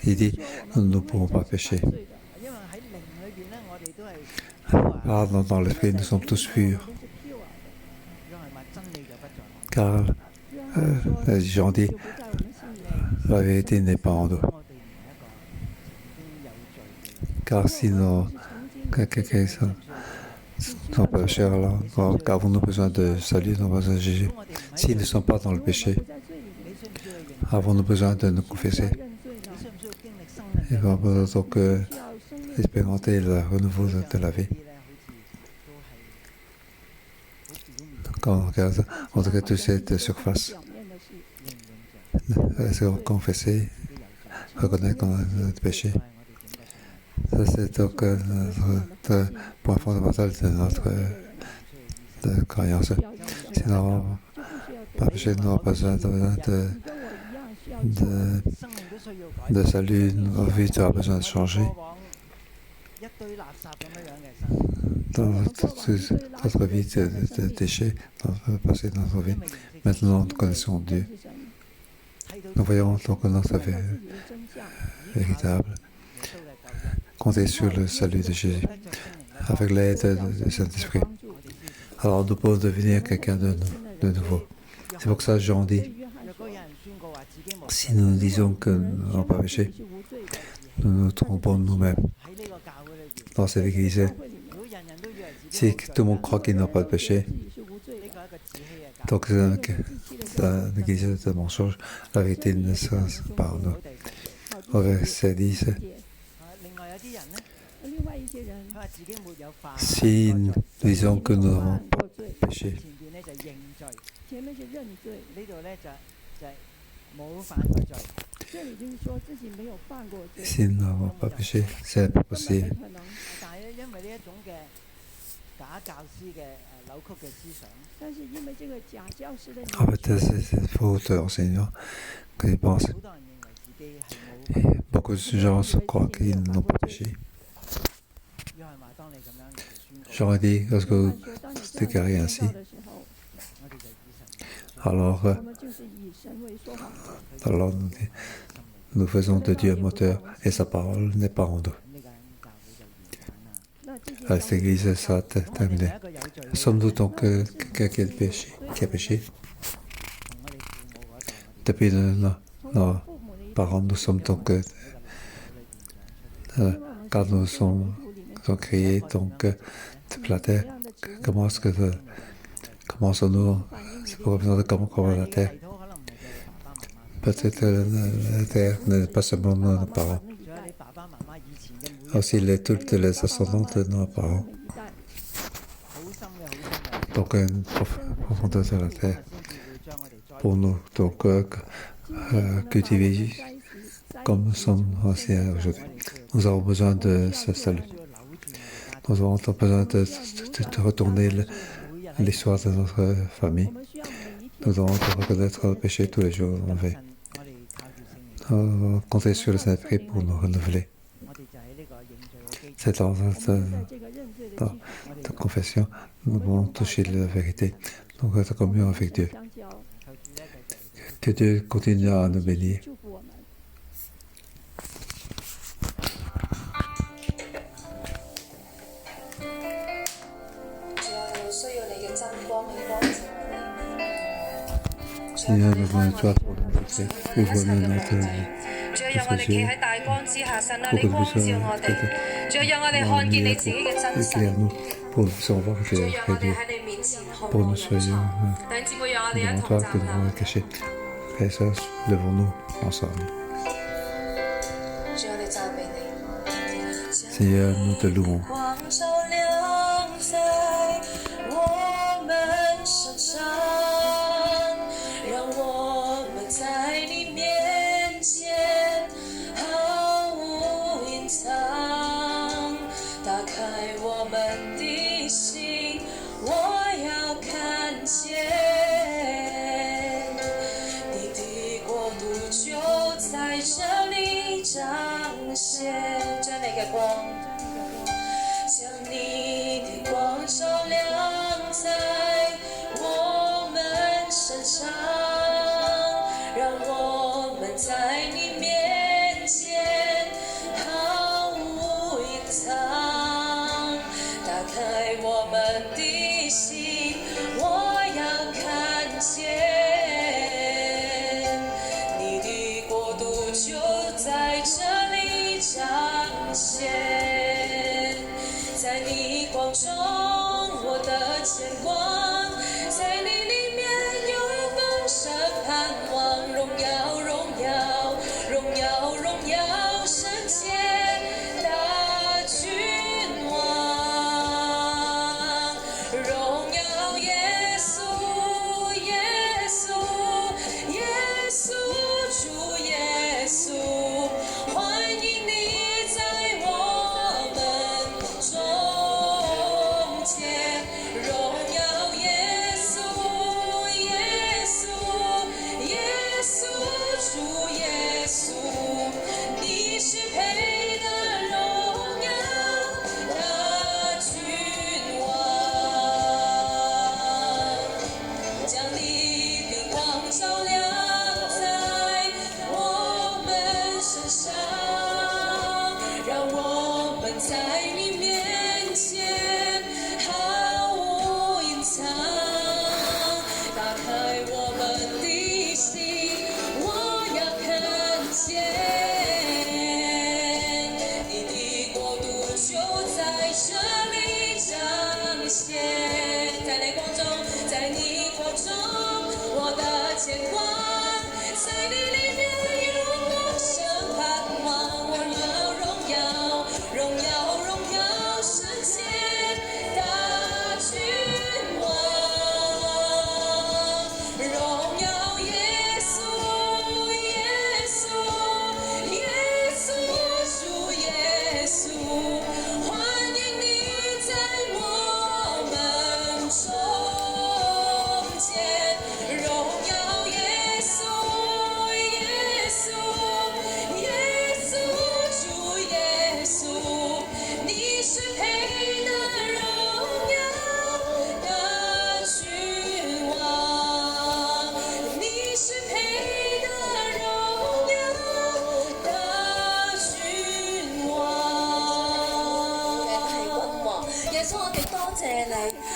A: il dit, nous ne pouvons pas pécher. Dans l'esprit, nous sommes tous purs. Car les gens disent, la vérité n'est pas en nous. Car sinon, quelqu'un sont pécheurs, alors avons-nous besoin de salut, nous avons besoin de Jésus. S'ils ne sont pas dans le péché, avons-nous besoin de nous confesser? Et nous avons donc expérimenter le renouveau de la vie. Quand on regarde, on regarde toute cette surface, confesser, reconnaître qu'on a notre péché. Ça, c'est donc notre point fondamental de notre croyance. Sinon, pas péché, nous n'avons pas besoin de salut, notre vie aura besoin de changer. Dans notre vie de déchets, dans le passé de notre vie, maintenant nous connaissons Dieu. Nous voyons donc notre vie véritable. Compter sur le salut de Jésus, avec l'aide du Saint-Esprit. Alors nous pouvons devenir quelqu'un de nouveau. C'est pour ça que Jean dit, si nous disons que nous n'avons pas péché, nous nous trompons nous-mêmes. Dans cette église, si tout le monde croit qu'il n'a pas de péché, donc c'est une église de mensonge, la vérité ne sera pas en nous. Au verset 10, si nous disons que nous n'avons pas péché, si nous n'avons pas péché, c'est pas possible. En fait, c'est faux enseignant qu'ils pensent. Et beaucoup de gens croient qu'ils n'ont pas péché. J'aurais dit, lorsque vous déclarez ainsi, alors nous dit, nous faisons de Dieu un moteur et sa parole n'est pas en nous. Cette église sera terminée. Sommes-nous donc quelqu'un qui a péché? Depuis nos parents, nous sommes donc car nous sommes créés donc de la terre. Commençons-nous c'est pour besoin de comment la terre. Peut-être la terre n'est pas seulement nos parents, aussi toutes les ascendants de nos parents. Donc une profondeur de la terre pour nous donc cultiver comme nous sommes anciens aujourd'hui. Nous avons besoin de ce salut. Nous avons besoin de retourner l'histoire de notre famille. Nous devons reconnaître le péché tous les jours en veille. Compter sur le Saint-Esprit pour nous renouveler. C'est dans la confession, nous devons toucher la vérité, donc être communion avec Dieu. Que Dieu continue à nous bénir. Seigneur, nous voulons toi pour nous montrer, ouvre-nous notre yeux, pour que nous éclaire-nous, pour nous puissions voir Dieu, pour nous soyons devant toi que nous devons cacher. Frères et sœurs, levons-nous ensemble. Seigneur, nous te louons.
B: 你，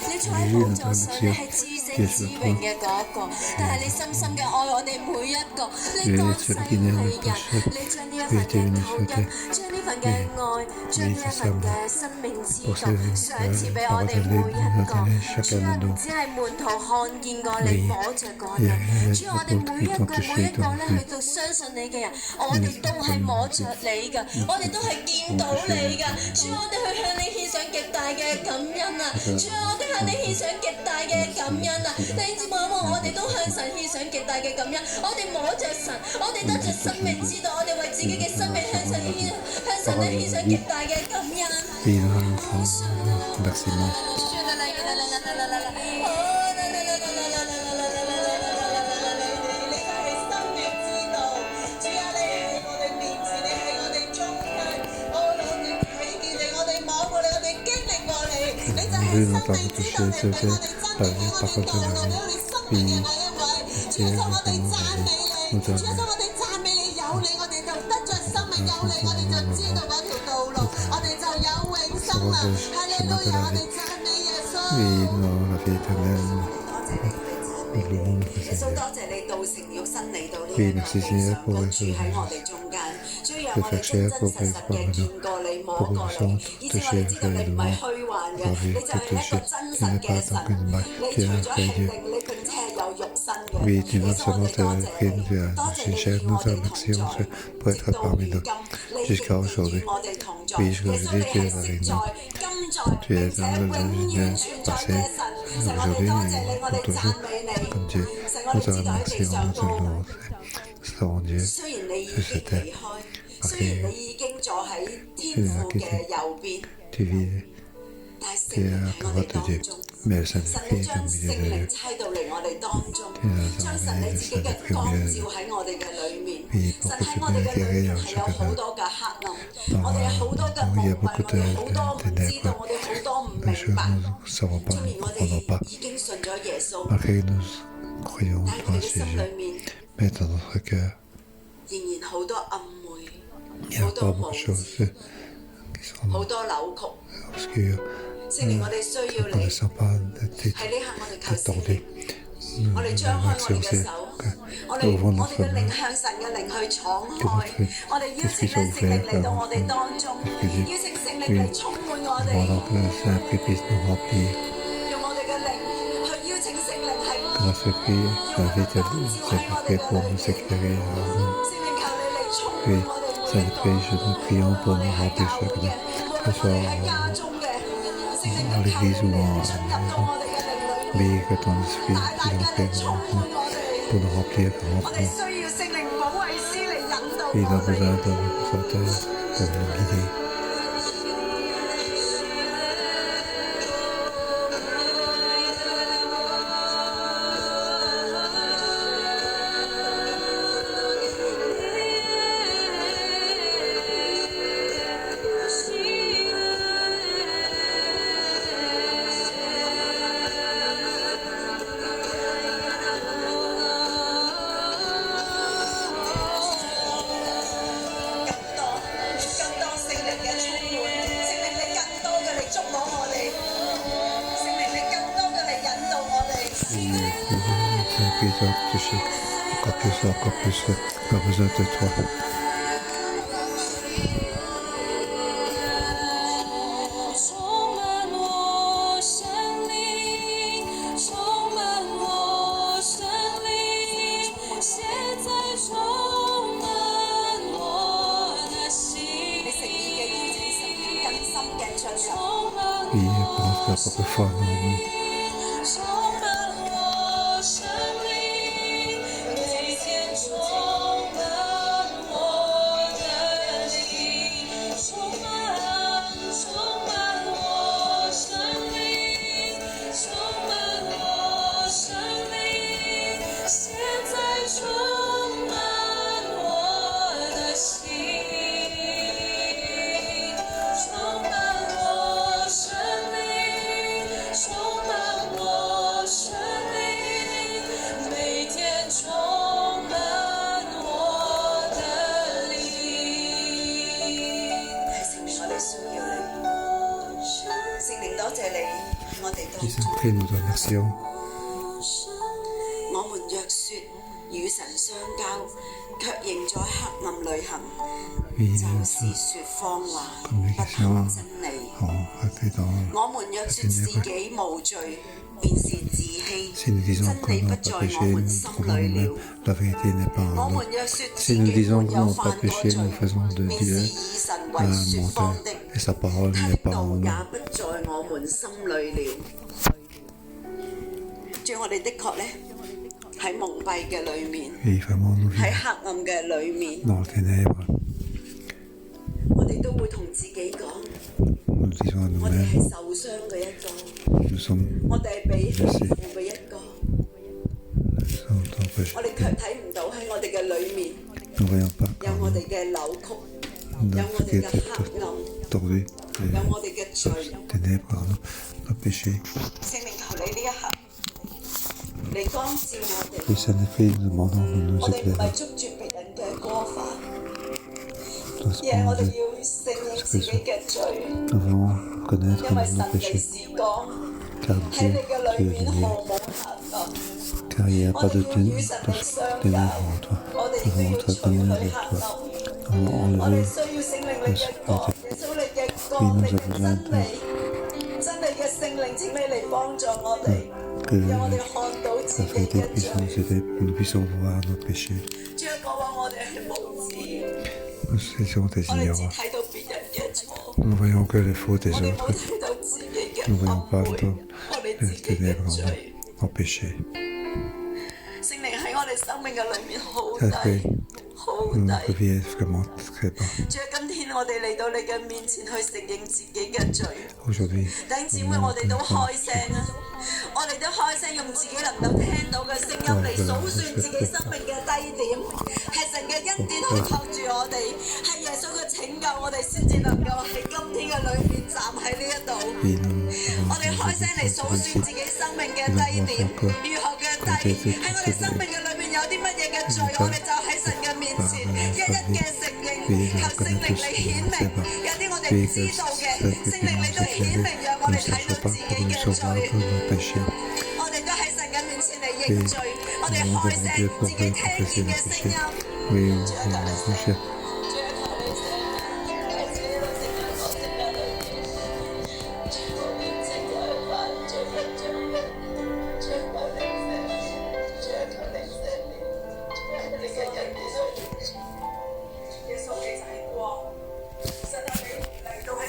B: 你坐喺寶座上，你係至聖至榮嘅嗰一個，但係你深深嘅愛我哋每一個，你降世為人，你將呢一份嘅救恩，將呢份嘅愛，將呢一份嘅生命之道賞賜俾我哋每一個。主啊，唔只係門徒看見過你摸着過你，主啊，我哋每一個咧去到相信你嘅人，我哋都係摸着你㗎，我哋都係見到你㗎。主啊，我哋去向你獻上極大嘅感恩啊！主啊，我哋向你獻上極大嘅感恩啊！你知冇？我哋都向神獻上極大嘅感恩，我哋摸着神，我哋得着生命之道，我哋為自己嘅生命向神獻上極大嘅感恩。
A: Lui non t'ha touché, c'était par contre puis c'est nous Oui, merci Seigneur pour le faire cher, pour le pour le sang, te cher, pour le mot, pour vie, pour te cher, tu n'es pas tant qu'une marque qui a fait Dieu. Oui, tu n'as seulement pris une chair, nous te remercions pour être parmi nous jusqu'à aujourd'hui. Oui, je veux dire, tu es avec nous. Tu es dans le passé, aujourd'hui et pour toujours, comme Dieu. Nous te remercions, nous te louons. Savons Dieu, sur cette terre, parce que tu as quitté, tu vis, tu es à droite de Dieu, mais le Saint-Esprit est au milieu de Dieu. Tu nous as envoyé le Saint-Esprit au milieu de Dieu. Oui, beaucoup de pénétrer en chacun d'eux. Il y a beaucoup de ténèbres, de choses nous ne savons pas, nous ne comprenons pas. Malgré que nous croyons en toi, Jésus, mais dans notre cœur, il y a pas beaucoup de choses qui sont obscures. Nous ne connaissons pas de tordus. Nous remercions que nous ouvrons notre main, que notre esprit soit ouvert vers nous. Oui, demandons que le Saint-Esprit puisse nous remplir. Que notre esprit invite le Saint-Esprit pour nous éclairer. Oui, Saint-Esprit, nous prions pour nous remplir chaque jour, que ce soit à l'église ou à la maison. Oui, que ton esprit nous remplit pour nous remplir grand pour nous. Oui, nous avons besoin de nous pour nous guider. Toucher encore plus, on a besoin de toi. Oui, commence à propre foi en nous.
B: So
A: Et Saint-Esprit, nous te remercions.
B: 我們若說與神相交，卻仍在黑暗裏行，就是說謊話，不行真理。我們若說自己無罪，便是自欺，真理不在我們心裏了。我們若說自己沒有犯過罪，便是以神為說謊的，他道也不在我們心裏了。主，我哋的確呢，喺蒙蔽嘅裏面，喺黑暗嘅裏面，我哋都會同自己講，我哋係受傷嘅一個，我哋係被欺負嘅一個，我哋卻睇唔到喺我哋嘅裏面有我哋嘅扭曲，有我哋嘅黑暗，有我哋嘅罪。聖靈，求你呢一刻嚟光照我哋，我哋唔係捉住別人嘅過犯，而係我哋要承認自己嘅罪，因為神你是光，喺你嘅裏面毫無黑暗。我哋要與神嚟相交，我哋要除去黑暗，我哋需要聖靈你嘅光，耶穌你嘅光，你嘅真理嘅聖靈，請你嚟幫助我哋。讓我哋看到自己嘅罪。主啊，過往我哋係無知嘅，我哋只睇到別人嘅錯，我哋冇睇到自己嘅惡悔，我哋自己嘅罪。聖靈喺我哋生命嘅裏面好低。好低。主啊，今天我哋嚟到你嘅面前去承認自己嘅罪。弟兄姊妹，我哋都開聲啊！我哋都開聲，用自己能夠聽到嘅聲音嚟數算自己生命嘅低點。係神嘅恩典去托住我哋，係耶穌嘅拯救，我哋先至能夠喺今天嘅裏面站喺呢一度。我哋開聲嚟數算自己生命嘅低點，如何嘅低？喺我哋生命嘅裏面有啲乜嘢嘅罪，我哋就喺神嘅面前一一嘅承認，求聖靈你顯明。有啲我哋唔知道嘅，聖靈你都顯明，讓我哋睇到自己嘅罪。我哋都喺神嘅面前嚟認罪，我哋開聲自己聽見嘅聲音。主啊，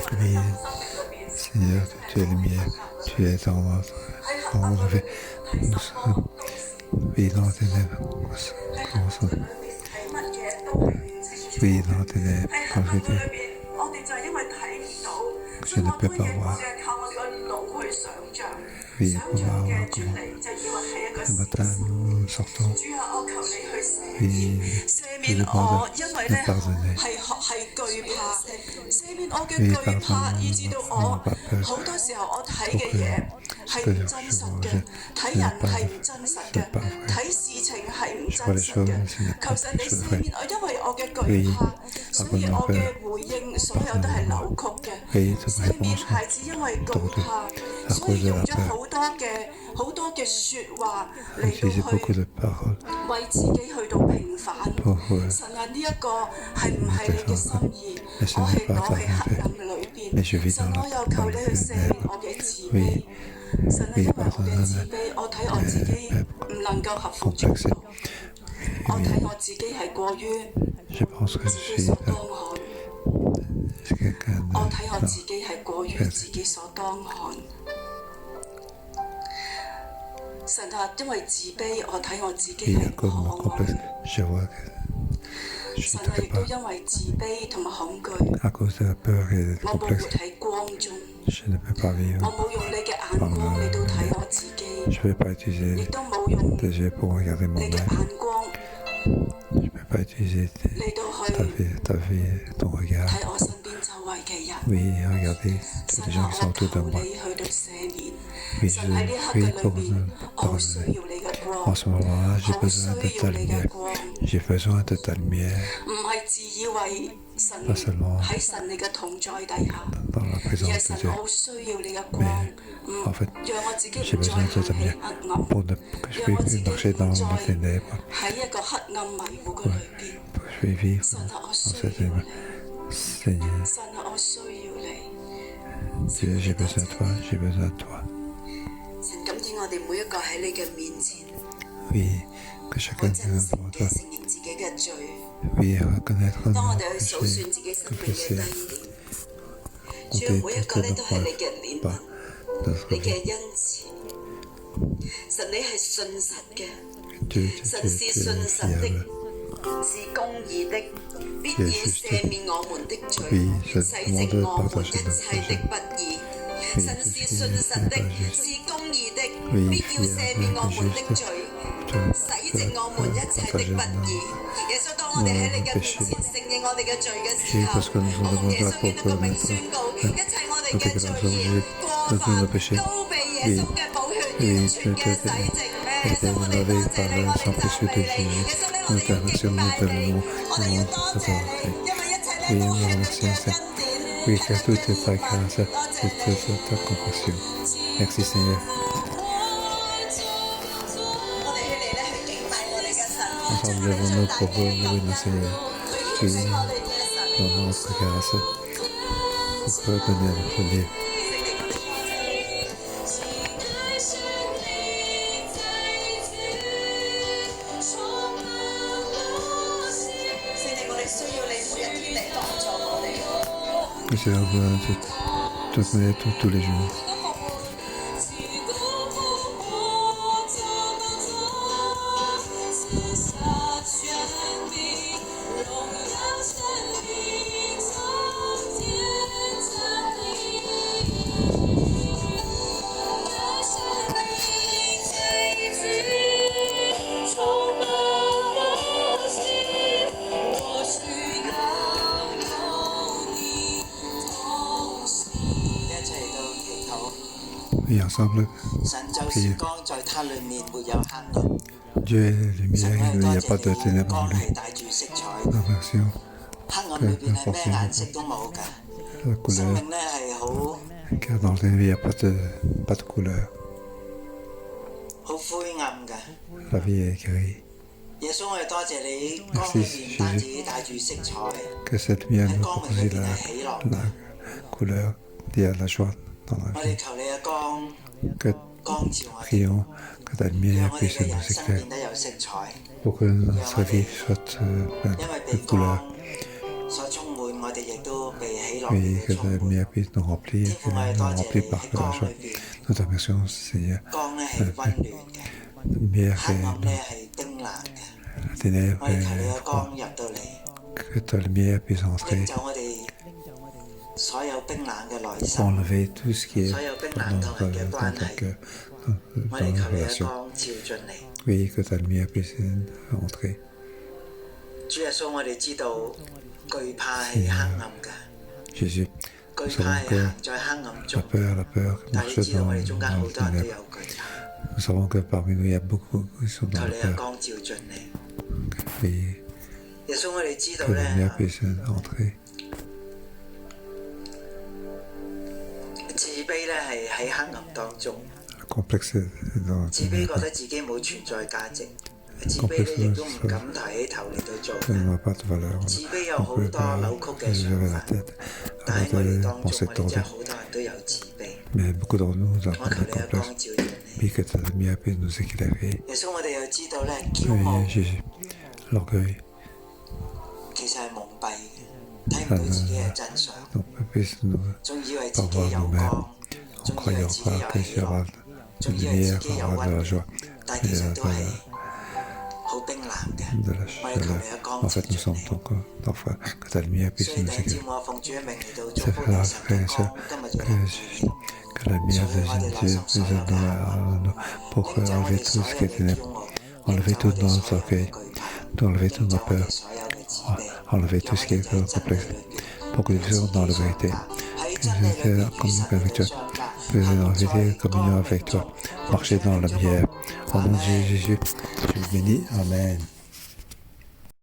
B: 求你
A: Tu es lumière, tu es dans notre vie. Nous sommes dans les ténèbres. Oui, dans les ténèbres. Je ne peux pas voir. Oui, pour voir comment. Ce matin, nous sortons. Oui, je demande de pardonner.
B: 赦免我嘅懼怕，以致到我好多時候我睇嘅嘢係唔真實嘅，睇人係唔真實嘅，睇事情係唔真實嘅。求神你赦免我，因為我嘅懼怕，所以我嘅回應所有都係扭曲嘅。赦免孩子因為懼怕，所以用咗好多嘅説話嚟到去為自己去到平反。神啊，呢一個係唔係你嘅心意？我係黑暗裏邊，神我又求你去赦免我嘅自卑。神啊，因為我嘅自卑，我睇我自己唔能夠合乎主道，我睇我自己係過於自己所當看，我睇我自己係過於自己所當看。神啊，因為自卑，我睇我自己係可愛。神啊，亦都因為自卑同埋恐懼，我冇活喺光中，我冇用你嘅眼光嚟到睇我自己，亦都冇用你嘅眼光嚟到去睇我身邊周圍嘅人。神啊，我求你去到赦免。神喺呢一刻嘅裏邊，我好需要你嘅光，好需要你嘅光。唔係自自以為神
A: pas seulement
B: 喺神你嘅同在底下，
A: dans la
B: 而
A: présence
B: 係
A: de
B: 神
A: Dieu,
B: 我好需要你嘅光，
A: mais en fait,
B: 讓我自己
A: j'ai
B: 唔再
A: besoin de
B: 行
A: cette
B: 喺
A: lumière
B: 黑暗，
A: pour que je
B: 讓我自
A: puisse
B: 己
A: marcher
B: 唔
A: dans
B: 再
A: les ténèbres,
B: 喺一個黑暗迷糊嘅裏邊。
A: pour que je puisse vivre
B: 神啊，我
A: dans
B: 需
A: cette
B: 要
A: lumière.
B: 你，
A: Seigneur,
B: 神啊，我需要你。
A: Dieu, j'ai besoin de toi, j'ai besoin de toi.
B: 神感謝我哋每一個喺你嘅面前，
A: Oui, que
B: 好
A: chacun
B: 真
A: de
B: 誠
A: nous
B: 嘅
A: doit,
B: 承認自己嘅罪。
A: oui, reconnaître
B: 當我
A: nos
B: 哋去數
A: péchés,
B: 算自己生命嘅
A: confesser,
B: 低點，主要
A: compter
B: 每一個
A: toutes
B: 咧
A: nos
B: 都係你
A: preuves,
B: 嘅憐
A: pas
B: 憫，
A: notre
B: 你嘅
A: vie.
B: 恩慈。神你係信實嘅，
A: Dieu,
B: 神
A: Dieu,
B: 是
A: Dieu
B: 信
A: est
B: 實的，
A: fiable.
B: 是公義的，必要
A: Tu es juste.
B: 赦免我們的罪，
A: Oui, je
B: 洗
A: demande
B: 淨
A: de
B: 我們
A: partager
B: 一
A: nos
B: 切的
A: péchés.
B: 不義。
A: Oui,
B: 神
A: tout
B: 是
A: ce
B: 信
A: qui
B: 實
A: n'est
B: 的，
A: pas juste.
B: 是公義的，
A: Oui,
B: 必要赦免我們的
A: fiable,
B: 罪，
A: juste.
B: 洗淨我們一切的不義。耶穌，當我哋喺你嘅面前承認我哋嘅罪嘅時候，我同耶穌基督嘅名宣告，一切我哋嘅罪孽過犯都被耶穌嘅寶血完全嘅洗淨。耶穌，我哋多謝你，我哋讚美你。耶穌咧，我哋要敬拜你，我哋要多謝你，因為一切咧都係你嘅恩典。
A: Oui, car tout est ta grâce et toute ta compassion. Merci Seigneur.
B: 我哋起嚟咧去敬拜我哋嘅神，
A: Ensemble, lèvons-nous pour louer notre Seigneur.
B: 去認識我哋嘅神。
A: Dans notre grâce, pour donner à notre Dieu. 聖靈，我哋需要你每一天嚟幫助我哋。 Que c'est un peu toute manière, tous les jours.
C: 一齊到祈禱。
A: Et ensemble,
C: 神就是光，在他裏面沒有黑暗。
A: Dieu est lumière,
C: 神
A: il
C: 我
A: n'y
C: 哋
A: a pas de
C: 多謝你，
A: ténèbres en
C: 光
A: lui.
C: 係帶住色彩，
A: Nous remercions
C: 黑暗裏邊係咩顏色都冇㗎。
A: la
C: 生
A: couleur,
C: 命咧係好
A: car dans le ténèbre, il n'y a pas de couleur.
C: 好灰暗㗎。
A: La vie est grise.
C: 耶穌，我哋多謝你，光裏邊唔單止帶住色彩，
A: Que cette lumière
C: 喺
A: nous
C: 光明
A: produise
C: 裏邊
A: la
C: 係喜樂。
A: couleur, il y a la joie dans
C: 我
A: la
C: 哋
A: vie.
C: 求你嘅光
A: Que
C: 光照我哋，
A: prions que ta
C: 讓
A: lumière
C: 我哋
A: puisse
C: 嘅
A: nous
C: 人生
A: éclairer
C: 變得有色彩。
A: pour que notre vie soit
C: 因為
A: pleine
C: 被
A: de couleurs.
C: 光所充滿，我哋亦都被喜樂
A: Oui,
C: 嘅
A: que
C: 充
A: ta
C: 滿。
A: lumière puisse nous remplir,
C: 天
A: que
C: 父，我哋
A: nous
C: 多謝
A: remplir
C: 你
A: par
C: 喺
A: la
C: 光
A: joie.
C: 裏邊，
A: Nous te remercions, Seigneur.
C: 光咧係温暖嘅，
A: La lumière
C: 黑暗
A: est
C: 咧係冰冷嘅。
A: la ténèbre
C: 我哋求你
A: est
C: 嘅
A: froid.
C: 光入到嚟，
A: Que ta lumière puisse
C: 拎
A: entrer
C: 走我哋所有冰冷嘅內
A: pour
C: 心，
A: enlever tout ce qui est
C: 所有冰
A: dans
C: 冷同
A: notre,
C: 人嘅
A: dans
C: 關
A: notre
C: 係。
A: cœur,
C: 我
A: dans
C: 哋
A: nos
C: 求你嘅
A: relations.
C: 光照進嚟。
A: Oui, que ta lumière puisse entrer.
C: 主耶穌，我哋知道懼怕係黑暗嘅，
A: Jésus, nous
C: 懼怕
A: savons
C: 係
A: que
C: 行在黑暗
A: la
C: 中。
A: peur
C: 但係
A: marche
C: 你知道
A: dans,
C: 我哋中間
A: dans
C: 好
A: le
C: 多人都
A: ténèbre.
C: 有懼怕，
A: Nous savons que parmi nous, il y a beaucoup qui sont dans
C: 求
A: la
C: 你嘅
A: peur.
C: 光照進嚟。
A: Oui,
C: 耶穌，我哋知道
A: que la
C: 咧
A: lumière，puisse entrer.
C: 自卑咧係喺黑暗當中，
A: Le complexe est dans le
C: 自卑覺
A: ténèbre.
C: 得自己冇存在價值，自卑咧亦都唔敢抬起頭嚟到做
A: Que nous n'a pas de valeur.
C: 自卑有
A: On
C: 好
A: peut
C: 多
A: pas
C: 扭曲嘅
A: lever
C: 想
A: la
C: 法，
A: tête
C: 但喺我哋
A: avant
C: 當
A: de
C: 中，
A: penser
C: 我哋真係
A: tordu.
C: 好多人都有自卑。
A: Mais beaucoup d'entre nous
C: 我
A: avons
C: 求
A: des
C: 你嘅光
A: complexes.
C: 照進嚟。
A: Mais que ta lumière puisse nous éclairer.
C: 耶穌，我哋又知道咧，驕傲
A: Oui, Jésus, l'orgueil,
C: 其實係蒙蔽嘅，睇唔到自己嘅真相，
A: on puisse nous
C: 仲以為自
A: pas
C: 己
A: voir
C: 有
A: nous-mêmes
C: 光，
A: en
C: 仲以為
A: croyant
C: 自己
A: pas
C: 有
A: qu'il
C: 喜
A: y aura
C: 樂，
A: de
C: 仲以為
A: lumière,
C: 自己有
A: aura de
C: 温
A: la
C: 暖，
A: joie,
C: 但
A: il
C: 其
A: y
C: 實
A: a
C: 都係
A: de,
C: 好冰冷嘅。
A: de la
C: 我哋求
A: chaleur.
C: 你嘅光
A: En
C: 照
A: fait, nous
C: 進
A: sommes
C: 嚟。
A: donc parfois que ta lumière
C: 所
A: puisse
C: 以
A: nous
C: 弟兄姊
A: éclairer.
C: 妹，我奉主嘅名嚟到祝
A: C'est
C: 福
A: frères
C: 你，神
A: et
C: 嘅
A: sœurs,
C: 光今日就臨住你，
A: que la lumière de Dieu puisse nous pour
C: 拎走我
A: enlever
C: 哋
A: tout
C: 所
A: ce
C: 有
A: qui
C: 嘅
A: est ténèbres,
C: 驕傲，
A: enlever
C: 拎走
A: tout
C: 我哋
A: notre
C: 所有嘅
A: orgueil,
C: 懼怕，
A: enlever
C: 拎
A: toutes
C: 走
A: nos
C: 我哋
A: peurs,
C: 所有嘅自卑，
A: enlever
C: 讓
A: tout
C: 我
A: ce qui
C: 哋
A: est
C: 就喺真理
A: complexe,
C: 裏邊。
A: pour que nous vivions dans la vérité.
C: 喺真理裏邊與神嚟到相交，
A: Que nous
C: 行
A: ayons
C: 在
A: été communion
C: 光
A: avec
C: 明中
A: toi, marcher dans la lumière. Au nom de Jésus, je vous bénis. Amen.